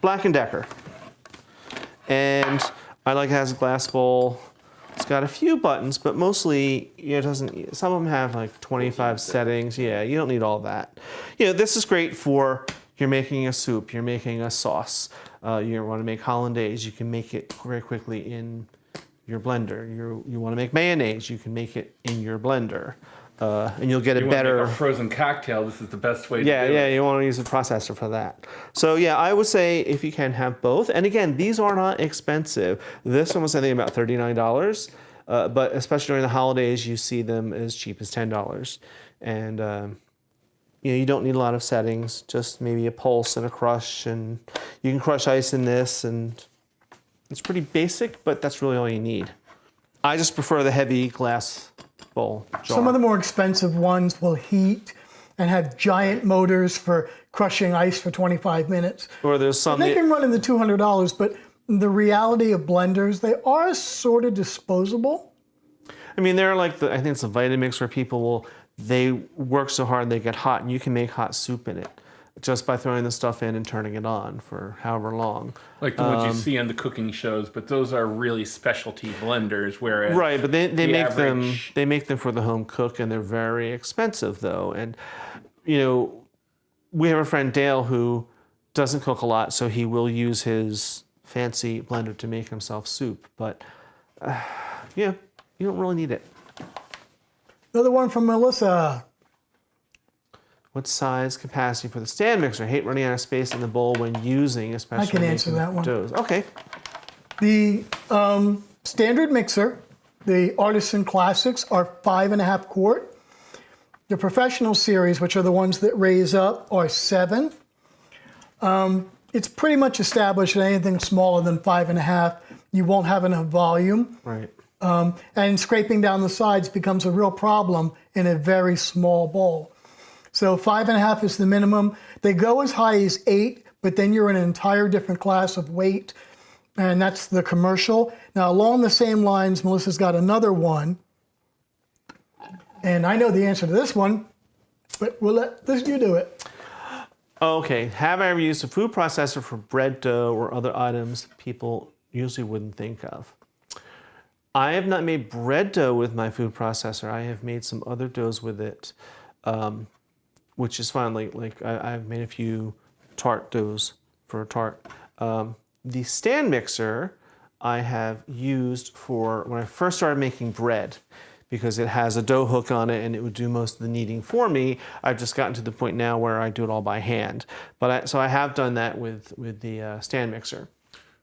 Black & Decker. And I like it has a glass bowl. It's got a few buttons, but mostly it doesn't, some of them have like 25 settings. Yeah, you don't need all that. You know, this is great for, you're making a soup, you're making a sauce, you want to make hollandaise, you can make it very quickly in your blender. You want to make mayonnaise, you can make it in your blender. and you'll get a You better. want to make a frozen cocktail, this is the best way to do Yeah, it. you want to use a processor for that. So yeah, I would say if you can have both. And again, these are not expensive. This one was I think about $39, but especially during the holidays, you see them as cheap as $10. And you don't need a lot of settings. Just maybe a pulse and a crush, and you can crush ice in this, and it's pretty basic, but that's really all you need. I just prefer the heavy glass bowl jar. Some of the more expensive ones will heat and have giant motors for crushing ice for 25 minutes. Or there's some. They can run in the $200, but the reality of blenders, they are sort of disposable. I mean, they're like I think it's a Vitamix where they work so hard they get hot, and you can make hot soup in it just by throwing the stuff in and turning it on for however long. Like the ones you see on the cooking shows, but those are really specialty blenders. Whereas Right, but they make average... them for the home cook, and they're very expensive though. And we have a friend Dale who doesn't cook a lot, so he will use his fancy blender to make himself soup. But you don't really need it. Another one from Melissa. What size capacity for the stand mixer? I hate running out of space in the bowl when using, especially. I can answer that one. Doughs. Okay. The standard mixer, the Artisan Classics, are 5.5 quart. The professional series, which are the ones that raise up, are 7. It's pretty much established that anything smaller than 5.5, you won't have enough volume. Right. And scraping down the sides becomes a real problem in a very small bowl. So 5.5 is the minimum. They go as high as 8, but then you're in an entire different class of weight, and that's the commercial. Now, along the same lines, Melissa's got another one, and I know the answer to this one, but we'll let you do it. Okay. Have I ever used a food processor for bread dough or other items people usually wouldn't think of? I have not made bread dough with my food processor. I have made some other doughs with it. Which is fine. Like I've made a few tart doughs for a tart. The stand mixer I have used for when I first started making bread, because it has a dough hook on it and it would do most of the kneading for me. I've just gotten to the point now where I do it all by hand. So I have done that with the stand mixer.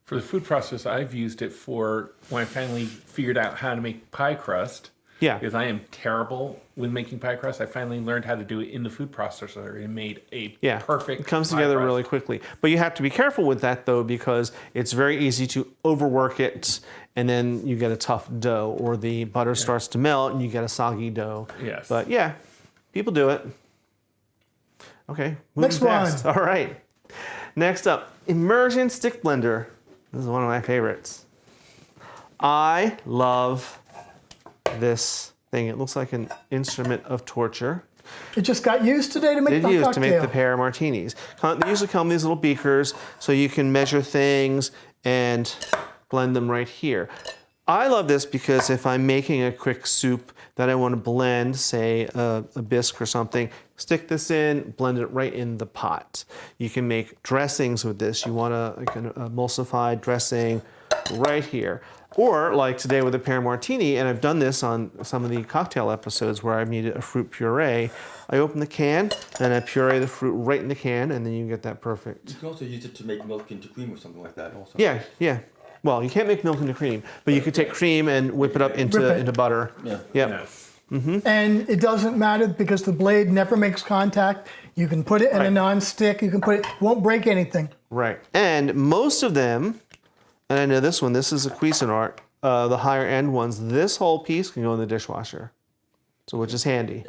For the food processor, I've used it for when I finally figured out how to make pie crust. Yeah. Because I am terrible with making pie crust. I finally learned how to do it in the food processor and made a perfect. It comes pie together crust. really quickly. But you have to be careful with that though, because it's very easy to overwork it and then you get a tough dough, or the butter starts to melt and you get a soggy dough. Yes. But yeah, people do it. Okay. Next past. one. All right. Next up, Immersion Stick Blender. This is one of my favorites. I love this thing. It looks like an instrument of torture. It just got used today to make the Used cocktail. to make the Pear Martinis. They usually come in these little beakers, so you can measure things and blend them right here. I love this because if I'm making a quick soup that I want to blend, say a bisque or something, stick this in, blend it right in the pot. You can make dressings with this. You want an emulsified dressing right here. Or like today with a Pear Martini, and I've done this on some of the cocktail episodes where I've needed a fruit puree. I open the can and I puree the fruit right in the can, and then you get that perfect. You can also use it to make milk into cream or something like that also. Yeah. Well, you can't make milk into cream, but you could take cream and whip it up into butter. Yeah. Yep. Yes. And it doesn't matter because the blade never makes contact. You can put it in a non-stick. You can put it, won't break anything. Right. And most of them, and I know this one, this is a Cuisinart, the higher end ones, this whole piece can go in the dishwasher, so which is handy.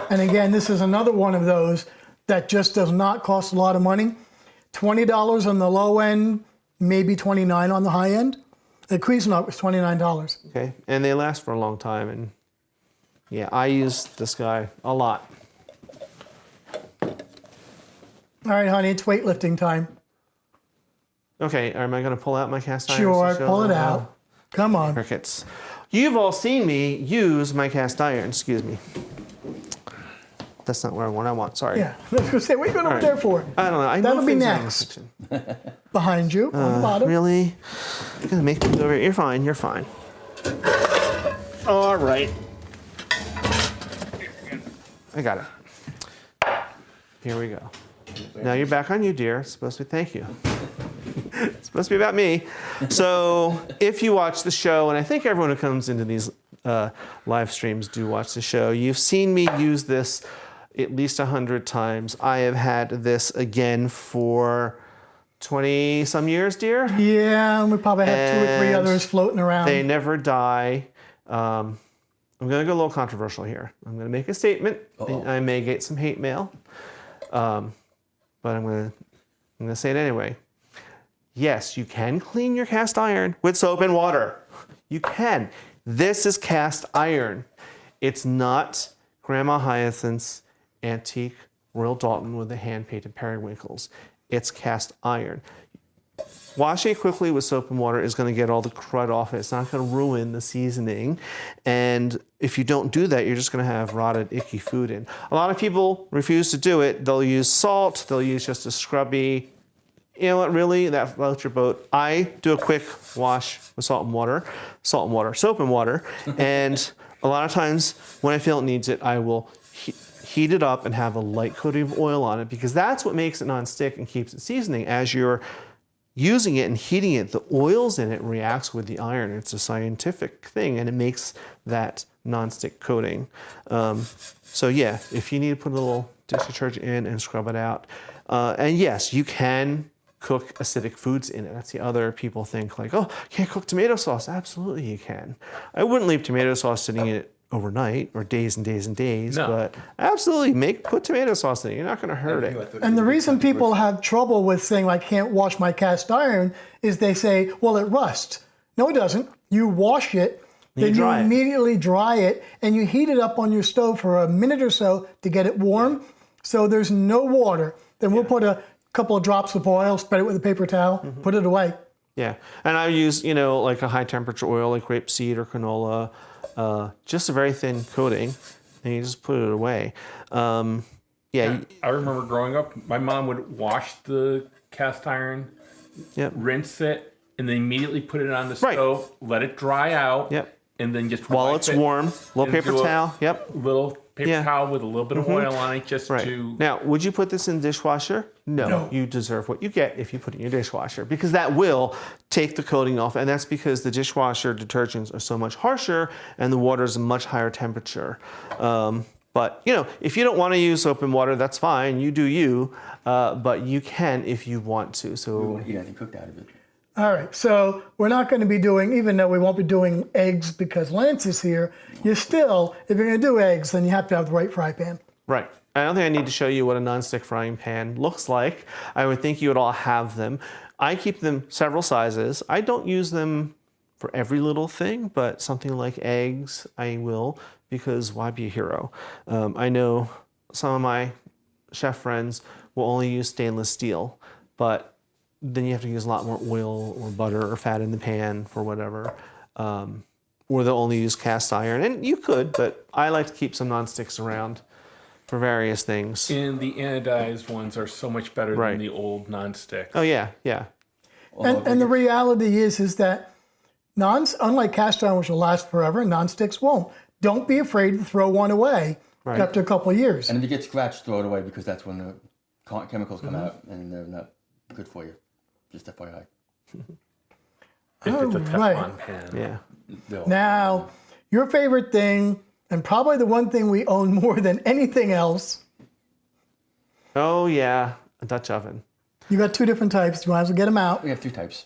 And again, this is another one of those that just does not cost a lot of money. $20 on the low end, maybe $29 on the high end. The Cuisinart was $29. Okay, and they last for a long time, and yeah, I use this guy a lot. All right, honey, it's weightlifting time. Okay, am I going to pull out my cast iron? Sure, pull it out. Come on. Crickets. You've all seen me use my cast iron, excuse me. That's not what I want, sorry. Yeah, I was going to say, what are you going over there for? I don't know. I That'll know be things around next. the kitchen. Behind you, on the bottom. Really? You're gonna make me go over here. You're fine. All right. I got it. Here we go. Now you're back on you, dear. It's supposed to be thank you. It's supposed to be about me. So if you watch the show, and I think everyone who comes into these live streams do watch the show, you've seen me use this at least 100 times. I have had this again for 20 some years, dear. Yeah, we probably have 2 or 3 others floating around. They never die. I'm going to go a little controversial here. I'm going to make a statement. I may get some hate mail, but I'm going to say it anyway. Yes, you can clean your cast iron with soap and water. You can. This is cast iron. It's not Grandma Hyacinth's antique Royal Doulton with the hand-painted periwinkles. It's cast iron. Washing it quickly with soap and water is going to get all the crud off it. It's not going to ruin the seasoning. And if you don't do that, you're just going to have rotted, icky food in. A lot of people refuse to do it. They'll use salt. They'll use just a scrubby. You know what, really, that floats your boat. I do a quick wash with soap and water, soap and water. And a lot of times when I feel it needs it, I will heat it up and have a light coating of oil on it, because that's what makes it non-stick and keeps it seasoning. As you're using it and heating it, the oils in it reacts with the iron. It's a scientific thing, and it makes that non-stick coating. So yeah, if you need to put a little dish detergent in and scrub it out. And yes, you can cook acidic foods in it. That's the other people think like, oh, you can't cook tomato sauce. Absolutely you can. I wouldn't leave tomato sauce sitting in it overnight or days and days and days, but absolutely put tomato sauce in it. You're not going to hurt it. And the reason people have trouble with saying, I can't wash my cast iron, is they say, well, it rusts. No, it doesn't. You wash it, then you immediately dry it, and you heat it up on your stove for a minute or so to get it warm. So there's no water. Then we'll put a couple of drops of oil, spread it with a paper towel, put it away. Yeah, and I use, like a high temperature oil like rapeseed or canola, just a very thin coating, and you just put it away. I remember growing up, my mom would wash the cast iron, rinse it, and then immediately put it on the stove, let it dry out, and then just while it's warm, little paper towel, little paper towel with a little bit of oil on it just to... Now, would you put this in the dishwasher? No. You deserve what you get if you put it in your dishwasher, because that will take the coating off, and that's because the dishwasher detergents are so much harsher and the water is a much higher temperature. But, if you don't want to use soap and water, that's fine. You do you, but you can if you want to. So we won't eat anything cooked out of it. All right, so we're not going to be doing, even though we won't be doing eggs because Lance is here, you still, if you're going to do eggs, then you have to have the right fry pan. Right. I don't think I need to show you what a nonstick frying pan looks like. I would think you would all have them. I keep them several sizes. I don't use them for every little thing, but something like eggs, I will, because why be a hero? I know some of my chef friends will only use stainless steel, but then you have to use a lot more oil or butter or fat in the pan for whatever. Or they'll only use cast iron. And you could, but I like to keep some nonsticks around for various things. And the anodized ones are so much better than the old nonsticks. Oh, yeah, yeah. And the reality is that unlike cast iron, which will last forever, nonsticks won't. Don't be afraid to throw one away after a couple of years. And if you get scratched, throw it away, because that's when the chemicals come out and they're not good for you. Just FYI. If it's a Teflon pan. Yeah. No. Now, your favorite thing, and probably the one thing we own more than anything else. Oh, yeah, a Dutch oven. You got 2 different types. You might as well get them out. We have 2 types.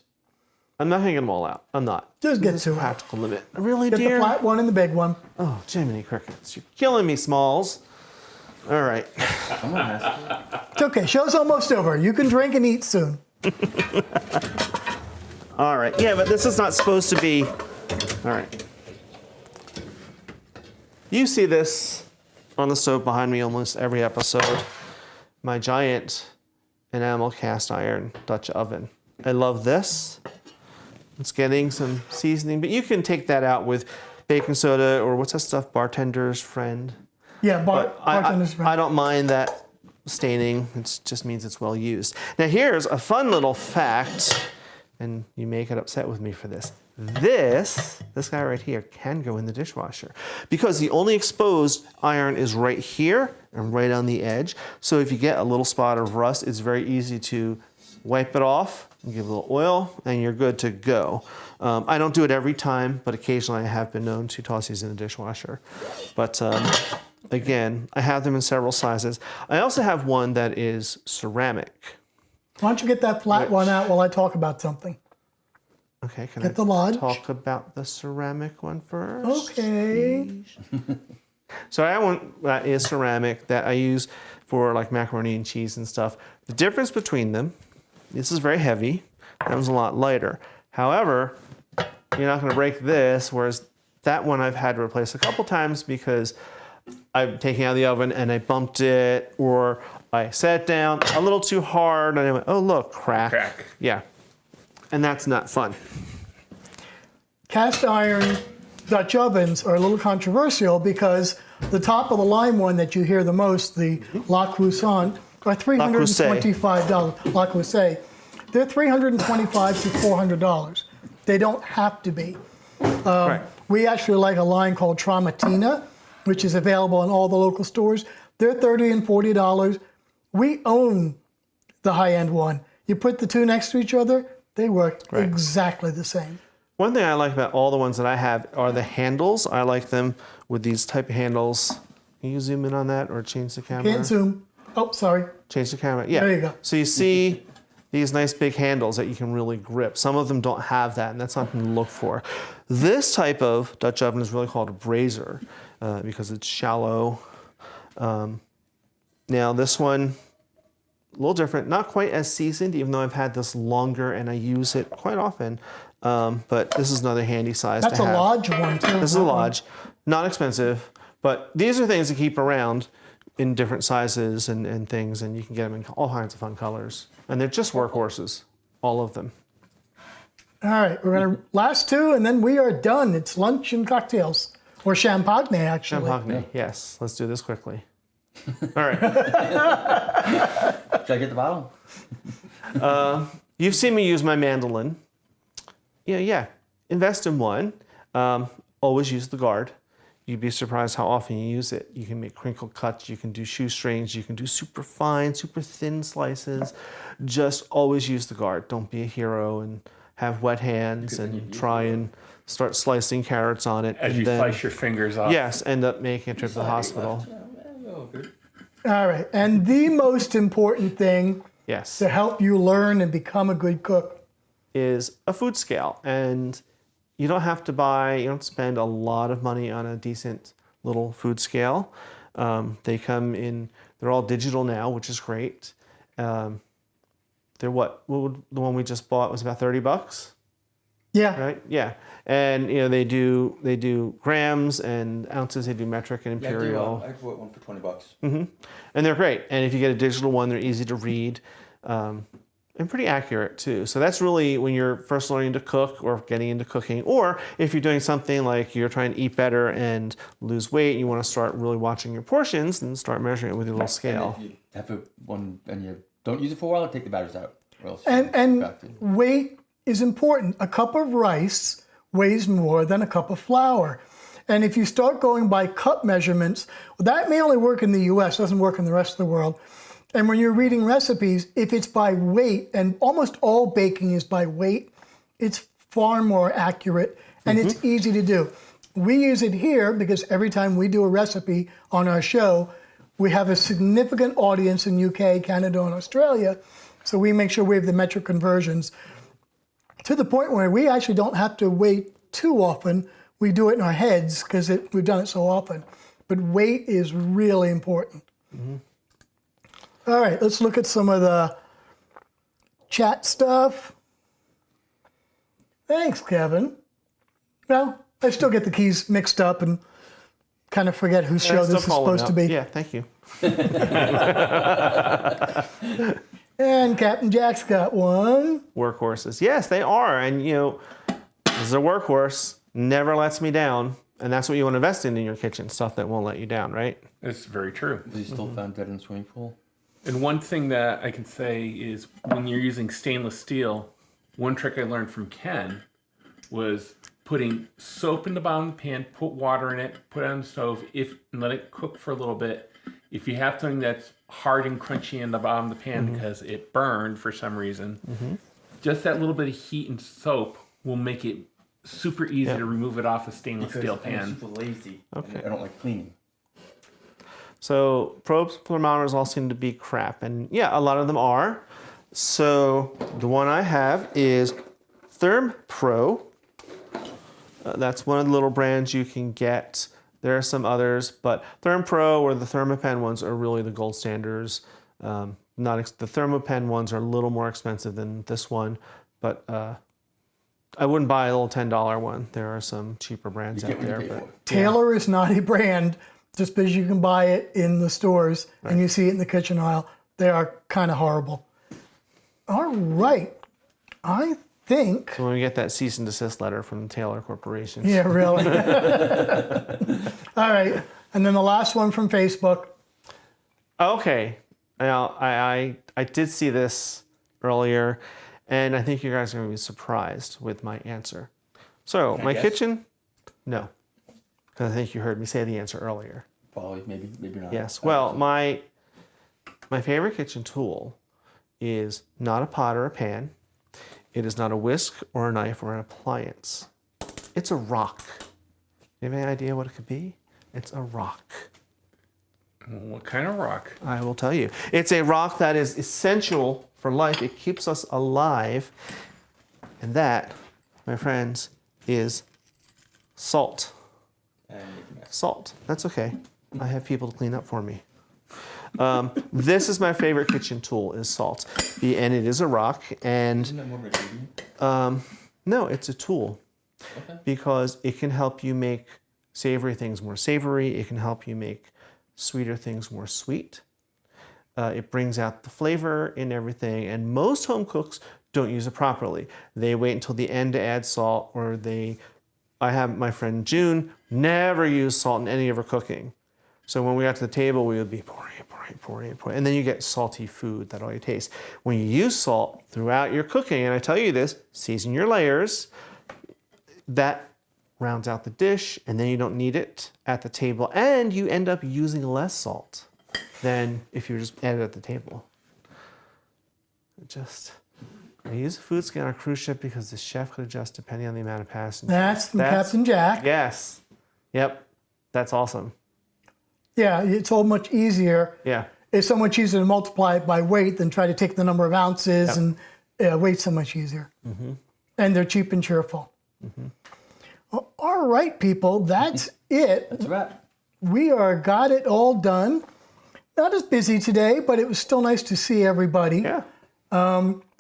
I'm not hanging them all out. I'm not. Just get to it. Practical limit. Really, Get dear? the flat one and the big one. Oh, Jiminy Crickets. You're killing me, Smalls. All right. Someone has to. It's okay. Show's almost over. You can drink and eat soon. All right. Yeah, but this is not supposed to be... All right. You see this on the stove behind me almost every episode. My giant enamel cast iron Dutch oven. I love this. It's getting some seasoning, but you can take that out with baking soda or what's that stuff? Bartender's Friend. Yeah, bartender's friend. I don't mind that staining. It just means it's well used. Now here's a fun little fact, and you may get upset with me for this. This guy right here can go in the dishwasher because the only exposed iron is right here and right on the edge. So if you get a little spot of rust, it's very easy to wipe it off and give it a little oil and you're good to go. I don't do it every time, but occasionally I have been known to toss these in the dishwasher. But again, I have them in several sizes. I also have one that is ceramic. Why don't you get that flat one out while I talk about something? Okay, can Get I the lodge. talk about the ceramic one first? Okay. So I have one that is ceramic that I use for like macaroni and cheese and stuff. The difference between them, this is very heavy. That one's a lot lighter. However, you're not going to break this, whereas that one I've had to replace a couple times because I'm taking it out of the oven and I bumped it, or I sat down a little too hard and I went, oh look, crack. Yeah. And that's not fun. Cast iron Dutch ovens are a little controversial because the top of the line one that you hear the most, the La Cuisine, are $325. La Cuisine. They're $325 to $400. They don't have to be. Right. We actually like a line called Tramatina, which is available in all the local stores. They're $30 and $40. We own the high-end one. You put the two next to each other, they work exactly the same. One thing I like about all the ones that I have are the handles. I like them with these type of handles. Can you zoom in on that or change the camera? Can't zoom. Oh, sorry. Change the camera. Yeah. There you go. So you see these nice big handles that you can really grip. Some of them don't have that, and that's something to look for. This type of Dutch oven is really called a brazier because it's shallow. Now this one, a little different, not quite as seasoned, even though I've had this longer and I use it quite often. But this is another handy size That's to have. a lodge one, too. This is a lodge, not expensive, but these are things to keep around in different sizes and things, and you can get them in all kinds of fun colors. And they're just workhorses, all of them. All right, we're going to last two, and then we are done. It's lunch and cocktails, or champagne, actually. Champagne, yes. Let's do this quickly. All right. Should I get the bottle? You've seen me use my mandolin. Yeah. Invest in one. Always use the guard. You'd be surprised how often you use it. You can make crinkle cuts, you can do shoestrings, you can do super fine, super thin slices. Just always use the guard. Don't be a hero and have wet hands and try and start slicing carrots on it. As you slice your fingers off. Yes, end up making a trip to the hospital. All right, and the most important thing Yes. to help you learn and become a good cook. Is a food scale. And you don't have to spend a lot of money on a decent little food scale. They come in, they're all digital now, which is great. They're the one we just bought was about $30, Yeah. right? Yeah. And they do grams and ounces, they do metric and imperial. I bought one for $20. And they're great. And if you get a digital one, they're easy to read. And pretty accurate too. So that's really when you're first learning to cook or getting into cooking, or if you're doing something like you're trying to eat better and lose weight, and you want to start really watching your portions and start measuring it with your little scale. And if you have one and you don't use it for a while, take the batteries out. Or else And weight is important. A cup of rice weighs more than a cup of flour. And if you start going by cup measurements, that may only work in the US, doesn't work in the rest of the world. And when you're reading recipes, if it's by weight, and almost all baking is by weight, it's far more accurate and it's easy to do. We use it here because every time we do a recipe on our show, we have a significant audience in UK, Canada, and Australia. So we make sure we have the metric conversions to the point where we actually don't have to weigh too often. We do it in our heads because we've done it so often. But weight is really important. All right, let's look at some of the chat stuff. Thanks, Kevin. Well, I still get the keys mixed up and kind of forget whose show this is supposed to be. Yeah, thank you. And Captain Jack's got one. Workhorses. Yes, they are. And this is a workhorse. Never lets me down. And that's what you want to invest in your kitchen, stuff that won't let you down, right? It's very true. Was he still found dead in the swimming pool? And one thing that I can say is when you're using stainless steel, one trick I learned from Ken was putting soap in the bottom of the pan, put water in it, put it on the stove, and let it cook for a little bit. If you have something that's hard and crunchy in the bottom of the pan because it burned for some reason, just that little bit of heat and soap will make it super easy to remove it off a stainless steel pan. I'm super lazy. Okay. I don't like cleaning. So probes, thermometers all seem to be crap. And yeah, a lot of them are. So the one I have is Therm Pro. That's one of the little brands you can get. There are some others, but Therm Pro or the Thermopen ones are really the gold standards. The Thermopen ones are a little more expensive than this one, but I wouldn't buy a little $10 one. There are some cheaper brands out there. But Taylor is not a brand just because you can buy it in the stores and you see it in the kitchen aisle. They are kind of horrible. All right. I think. So when we get that cease and desist letter from the Taylor Corporation. Yeah, really. All right. And then the last one from Facebook. Okay. Now, I did see this earlier, and I think you guys are going to be surprised with my answer. So, my kitchen? No. Because I think you heard me say the answer earlier. Probably, maybe not. Yes. Well, my favorite kitchen tool is not a pot or a pan. It is not a whisk or a knife or an appliance. It's a rock. You have any idea what it could be? It's a rock. What kind of rock? I will tell you. It's a rock that is essential for life. It keeps us alive. And that, my friends, is salt. Salt. That's okay. I have people to clean up for me. This is my favorite kitchen tool, is salt. And it is a rock. And Isn't that more of an ingredient? no, it's a tool. Okay. Because it can help you make savory things more savory. It can help you make sweeter things more sweet. It brings out the flavor in everything. And most home cooks don't use it properly. They wait until the end to add salt, or I have my friend June never used salt in any of her cooking. So when we got to the table, we would be pouring. And then you get salty food that all you taste. When you use salt throughout your cooking, and I tell you this, season your layers, that rounds out the dish, and then you don't need it at the table, and you end up using less salt than if you just add it at the table. I use a food scale on a cruise ship because the chef could adjust depending on the amount of passengers. That's from Captain Jack. Yes. Yep. That's awesome. Yeah, it's so much easier. Yeah. It's so much easier to multiply it by weight than try to take the number of ounces, and weight's so much easier. Mm-hmm. And they're cheap and cheerful. Mm-hmm. Well, all right, people, that's it. That's a wrap. We got it all done. Not as busy today, but it was still nice to see everybody. Yeah.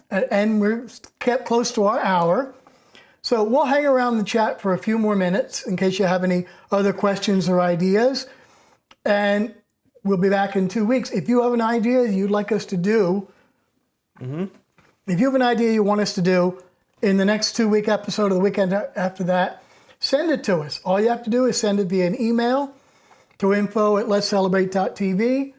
And we're kept close to our hour. So we'll hang around the chat for a few more minutes in case you have any other questions or ideas. And we'll be back in 2 weeks. If you have an idea you'd like us to do, if you have an idea you want us to do in the next 2-week episode or the weekend after that, send it to us. All you have to do is send it via an email to info@letscelebrate.tv.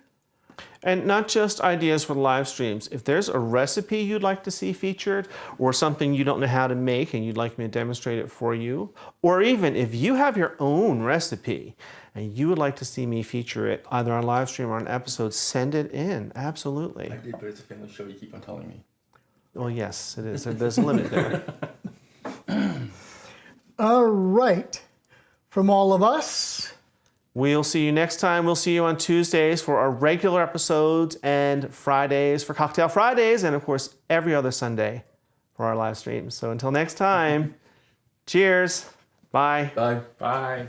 And not just ideas for live streams. If there's a recipe you'd like to see featured, or something you don't know how to make and you'd like me to demonstrate it for you, or even if you have your own recipe and you would like to see me feature it either on live stream or on episode, send it in. Absolutely. I did, but it's a family show, you keep on telling me. Well, yes, it is. There's a limit there. All right. From all of us, We'll see you next time. We'll see you on Tuesdays for our regular episodes and Fridays for Cocktail Fridays, and of course, every other Sunday for our live streams. So until next time, cheers. Bye. Bye. Bye.